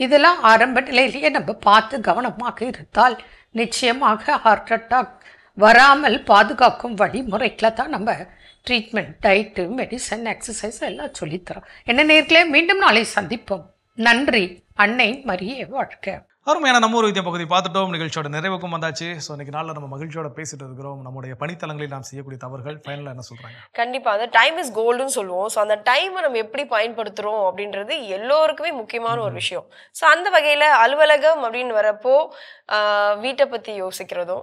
இதெல்லாம் ஆரம்ப நிலையிலேயே நம்ம பார்த்து கவனமாக இருந்தால் நிச்சயமாக ஹார்ட் அட்டாக் வராமல் பாதுகாக்கும் வழிமுறைகளை தான் நம்ம ட்ரீட்மெண்ட், டயட்டு, மெடிசன், எக்ஸசைஸ் எல்லாம் சொல்லித்தரோம். என்ன நேர்களே, மீண்டும் நாளை சந்திப்போம். நன்றி. அன்னை மரியே வாழ்க. அருமையான நம்ம ஒரு வித்தியா பகுதி பார்த்துட்டோம். நிகழ்ச்சியோட நிறைவுக்கும் வந்தாச்சு. ஸோ இன்னைக்கு நாளில் நம்ம மகிழ்ச்சியோட பேசிட்டு இருக்கிறோம். நம்முடைய பணித்தளங்களில் நாம் செய்யக்கூடிய தவறுகள் ஃபைனலாக என்ன சொல்கிறாங்க? கண்டிப்பாக அந்த டைம் இஸ் கோல்டுன்னு சொல்லுவோம். ஸோ அந்த டைமை நம்ம எப்படி பயன்படுத்துகிறோம் அப்படின்றது எல்லோருக்குமே முக்கியமான ஒரு விஷயம். ஸோ அந்த வகையில் அலுவலகம் அப்படின்னு வரப்போ வீட்டை பற்றி யோசிக்கிறதும்,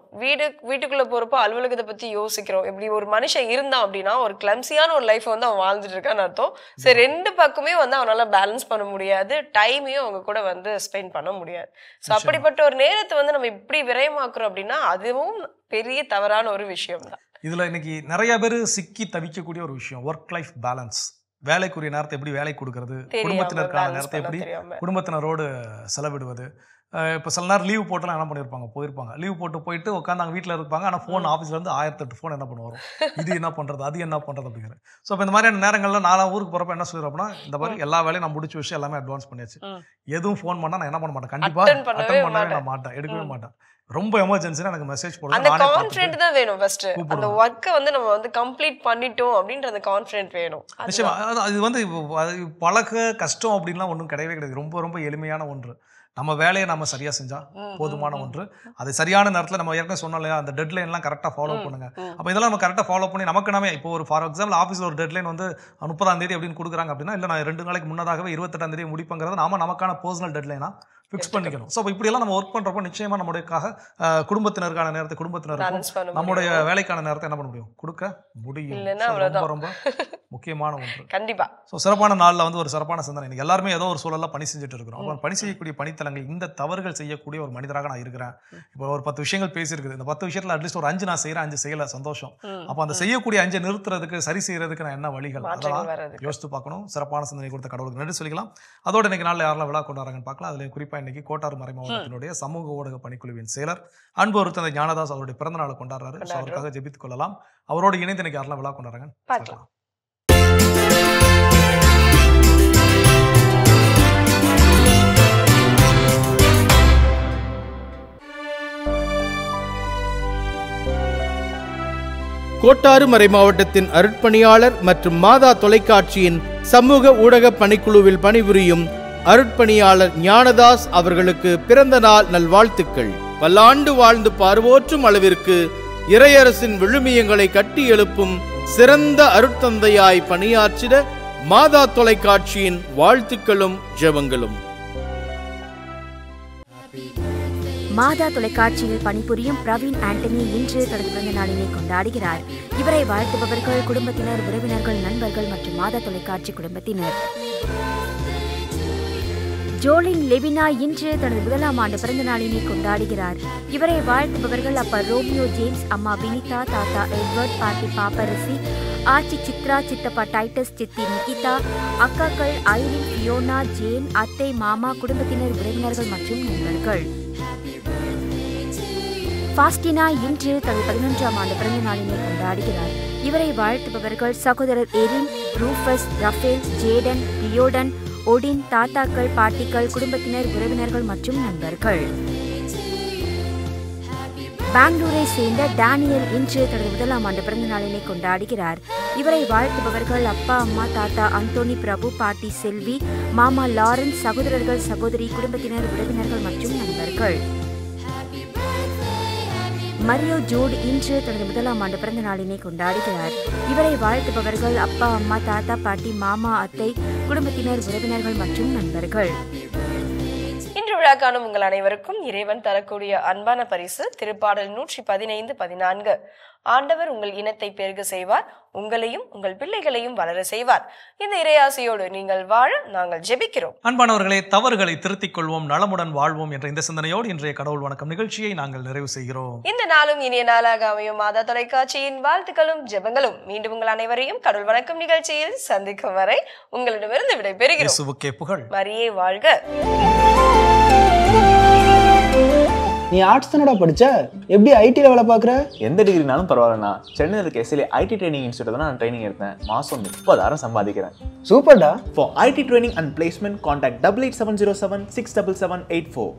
வீட்டுக்குள்ளே போகிறப்போ அலுவலகத்தை பற்றி யோசிக்கிறோம். இப்படி ஒரு மனுஷன் இருந்தான் அப்படின்னா ஒரு கிளம்சியான ஒரு லைஃப்பை அவன் வாழ்ந்துட்டு இருக்கான்னு அர்த்தம். ஸோ ரெண்டு பக்கமே அவனால் பேலன்ஸ் பண்ண முடியாது, டைமையும் அவங்க கூட ஸ்பெண்ட் பண்ண முடியாது. ஸோ அப்படிப்பட்ட ஒரு நேரத்தை நம்ம இப்படி விரயமாக்குறோம் அப்படின்னா அதுவும் பெரிய தவறான ஒரு விஷயம் தான். இதில் இன்னைக்கு நிறைய பேர் சிக்கி தவிக்கக்கூடிய ஒரு விஷயம் ஒர்க் லைஃப் பேலன்ஸ். வேலைக்குரிய நேரத்தை எப்படி வேலைக்கு கொடுக்கறது, குடும்பத்தினருக்கான நேரத்தை எப்படி குடும்பத்தினரோடு செலவிடுவது. இப்போ சில நேரம் லீவ் போட்டுலாம் என்ன பண்ணியிருப்பாங்க, போயிருப்பாங்க, லீவ் போயிட்டு உட்காந்து அங்கே வீட்டில் இருப்பாங்க. ஆனால் ஃபோன் ஆஃபீஸ்லேருந்து 1008 ஃபோன் என்ன பண்ண வரும், இது என்ன பண்ணுறது, அது என்ன பண்ணுறது அப்படிங்கிறது. ஸோ இப்போ இந்த மாதிரியான நேரங்களில் நான் ஊருக்கு போகிறப்ப என்ன சொல்லிடுறேன் அப்படின்னா, இந்த மாதிரி எல்லா வேலையும் நான் முடிச்சு விஷயம் எல்லாமே அட்வான்ஸ் பண்ணியாச்சு, எதுவும் ஃபோன் பண்ணால் நான் என்ன பண்ண மாட்டேன், கண்டிப்பாக அட்டன் பண்ணவே நான் மாட்டேன், எடுக்கவே மாட்டேன். ரொம்ப எமர்ஜென்சினா எனக்கு மெசேஜ் போடுங்க. அந்த கான்ஃபிடென்ட் தான் வேணும். ஃபர்ஸ்ட் அந்த வர்க்கை நம்ம கம்ப்ளீட் பண்ணிட்டோம் அப்படின்ற அந்த கான்ஃபிடென்ட் வேணும். நிச்சயமா அது பழக கஷ்டம் அப்படின்லாம் ஒன்றும் கிடையவே கிடையாது. ரொம்ப ரொம்ப எளிமையான ஒன்று. நம்ம வேலையை நம்ம சரியாக செஞ்சால் போதுமான ஒன்று. அது சரியான நேரத்தில் நம்ம ஏற்கனவே சொன்னோம் இல்லையா, அந்த டெட்லைன்லாம் கரெக்டாக ஃபாலோ பண்ணுங்க. அப்போ இதெல்லாம் நம்ம கரெக்டாக ஃபாலோ பண்ணி நமக்கு நாமே இப்போ ஒரு ஃபார் எக்ஸாம்பிள் ஆஃபீஸில் ஒரு டெட்லைன் 30ஆம் தேதி அப்படின்னு கொடுக்குறாங்க அப்படின்னா, இல்லை நான் 2 நாளைக்கு முன்னதாகவே 28ஆம் தேதி முடிப்பங்கிறது நமக்கான பர்சனல் டெட்லைனாக ஃபிக்ஸ் பண்ணிக்கணும். ஸோ இப்படியெல்லாம் நம்ம ஒர்க் பண்ணுறப்போ நிச்சயமாக நம்மளுக்காக குடும்பத்தினருக்கான நேரத்தை குடும்பத்தினருக்கும் நம்முடைய வேலைக்கான நேரத்தை என்ன பண்ண முடியும், கொடுக்க முடியும். ரொம்ப ரொம்ப முக்கியமான ஒன்று. கண்டிப்பா. ஸோ சிறப்பான நாளில் ஒரு சிறப்பான சிந்தனை. இன்னைக்கு எல்லாருமே ஏதோ ஒரு சூழலில் பணி செஞ்சுட்டு இருக்கிறோம். அப்போ பணி செய்யக்கூடிய பணித்தலங்கள் இந்த தவறுகள் செய்யக்கூடிய ஒரு மனிதராக நான் இருக்கிறேன். இப்போ ஒரு 10 விஷயங்கள் பேசியிருக்குது. இந்த 10 விஷயத்தில் அட்லீஸ்ட் ஒரு 5 நான் செய்கிறேன், 5 செய்யலை, சந்தோஷம். அப்போ அந்த செய்யக்கூடிய 5 நிறுத்துறதுக்கு, சரி செய்யறதுக்கு நான் என்ன வழிகள், அதெல்லாம் யோசித்து பார்க்கணும். சிறப்பான சிந்தனை கொடுத்த கடவுளுக்கு நன்றி சொல்லிக்கலாம். அதோட இன்னைக்கு நாளில் யாரெல்லாம் விழா கொண்டாடுறாங்கன்னு பார்க்கலாம். அதில் குறிப்பாக இன்னைக்கு கோட்டாறு மறை மாவட்டத்தினுடைய சமூக ஊடக பணிக்குழுவின் செயலர் அன்பு ஒருத்தந்தை ஞானதாஸ் அவருடைய பிறந்த நாளை கொண்டாடுறாரு. அவருக்காக ஜெபித்துக் கொள்ளலாம். அவரோடு இணைந்து இன்னைக்கு யாரெல்லாம் விழா கொண்டாடுறாங்கன்னு பார்க்கலாம். கோட்டாறு மறை மாவட்டத்தின் அருட்பணியாளர் மற்றும் மாதா தொலைக்காட்சியின் சமூக ஊடக பணிக்குழுவில் பணிபுரியும் அருட்பணியாளர் ஞானதாஸ் அவர்களுக்கு பிறந்த நாள் நல்வாழ்த்துக்கள். பல்லாண்டு வாழ்ந்து பார்வோற்றும் அளவிற்கு இறையரசின் விழுமியங்களை கட்டி எழுப்பும் சிறந்த அருட்தந்தையாய் பணியாற்றிட மாதா தொலைக்காட்சியின் வாழ்த்துக்களும் ஜெபங்களும். மாதா தொலைக்காட்சியில் பணிபுரியும் பிரவீன் ஆண்டனி இன்று தனது பிறந்த நாளினை கொண்டாடுகிறார். இவரை வாழ்த்துபவர்கள் குடும்பத்தினர், உறவினர்கள், நண்பர்கள் மற்றும் மாதா தொலைக்காட்சி குடும்பத்தினர். ஜோலின் லெவினா இன்று தனது 1ஆம் ஆண்டு பிறந்த நாளினை கொண்டாடுகிறார். இவரை வாழ்த்துபவர்கள் அப்பா ரோமியோ ஜேம்ஸ், அம்மா வினிதா, தாத்தா எட்வர்ட், பாட்டி பாப்பரசி, ஆச்சி சித்ரா, சித்தப்பா டைட்டஸ், சித்தி நிகிதா, அக்காக்கள் ஐரின், ஃபியோனா, ஜேன், அத்தை, மாமா, குடும்பத்தினர், உறவினர்கள் மற்றும் நண்பர்கள். ஃபாஸ்டினா இன்று தனது 11ஆம் ஆண்டு பிறந்த நாளினை கொண்டாடுகிறார். இவரை வாழ்த்துபவர்கள் சகோதரர் Erin, Rufus, Rafale, Jaden, ரியோடன், Odin, தாத்தாக்கள், பாட்டிகள், குடும்பத்தினர், உறவினர்கள் மற்றும் நண்பர்கள். பெங்களூரை சேர்ந்த டேனியல் இன்று தனது 1ஆம் ஆண்டு பிறந்த நாளினை கொண்டாடுகிறார். இவரை வாழ்த்துபவர்கள் அப்பா, அம்மா, தாத்தா அந்தோனி பிரபு, பாட்டி செல்வி, மாமா லாரன்ஸ், சகோதரர்கள், சகோதரி, குடும்பத்தினர், உறவினர்கள் மற்றும் நண்பர்கள். மரியோ ஜோட் இன்று தனது 1ஆம் ஆண்டு பிறந்த நாளினை கொண்டாடுகிறார். இவரை வாழ்த்துபவர்கள் அப்பா, அம்மா, தாத்தா, பாட்டி, மாமா, அத்தை, குடும்பத்தினர், உறவினர்கள் மற்றும் நண்பர்கள். இன்று விழா காணும் உங்கள் அனைவருக்கும் இறைவன் தரக்கூடிய அன்பான பரிசு திருப்பாடல் 115:14. ஆண்டவர் உங்கள் இனத்தை பெருக செய்வார், உங்களையும் உங்கள் பிள்ளைகளையும் வளர செய்வார். இந்த இறையாசையோடு நீங்கள் வாழ நாங்கள் ஜெபிக்கிறோம். அன்பானவர்களே, தவறுகளை திருத்திக் கொள்வோம், நலமுடன் வாழ்வோம் என்ற இந்த சிந்தனையோடு இன்றைய கடவுள் வணக்கம் நிகழ்ச்சியை நாங்கள் நிறைவு செய்கிறோம். இந்த நாளும் இனிய நாளாக அமையும் மாதா தொலைக்காட்சியின் வாழ்த்துக்களும் ஜெபங்களும். மீண்டும் உங்கள் அனைவரையும் கடவுள் வணக்கம் நிகழ்ச்சியில் சந்திக்கும் வரை உங்களிடமிருந்து விடைபெறுகிறோம். இயேசுவுக்கே புகழ். மரியே வாழ்க. நீ ஆர்ட்ஸ் தானடா படிச்ச, எப்படி ஐடில வேலை பார்க்குற? எந்த டிகிரினாலும் பரவாயில்லண்ணா. சென்னையில் இருக்க எஸ்எல்ஏ ஐடி ட்ரைனிங் இன்ஸ்டியூட் தான் நான் ட்ரைனிங் எடுத்தேன். மாதம் 30,000 சம்பாதிக்கிறேன். சூப்பர்டா. For IT training and placement contact 8870767784.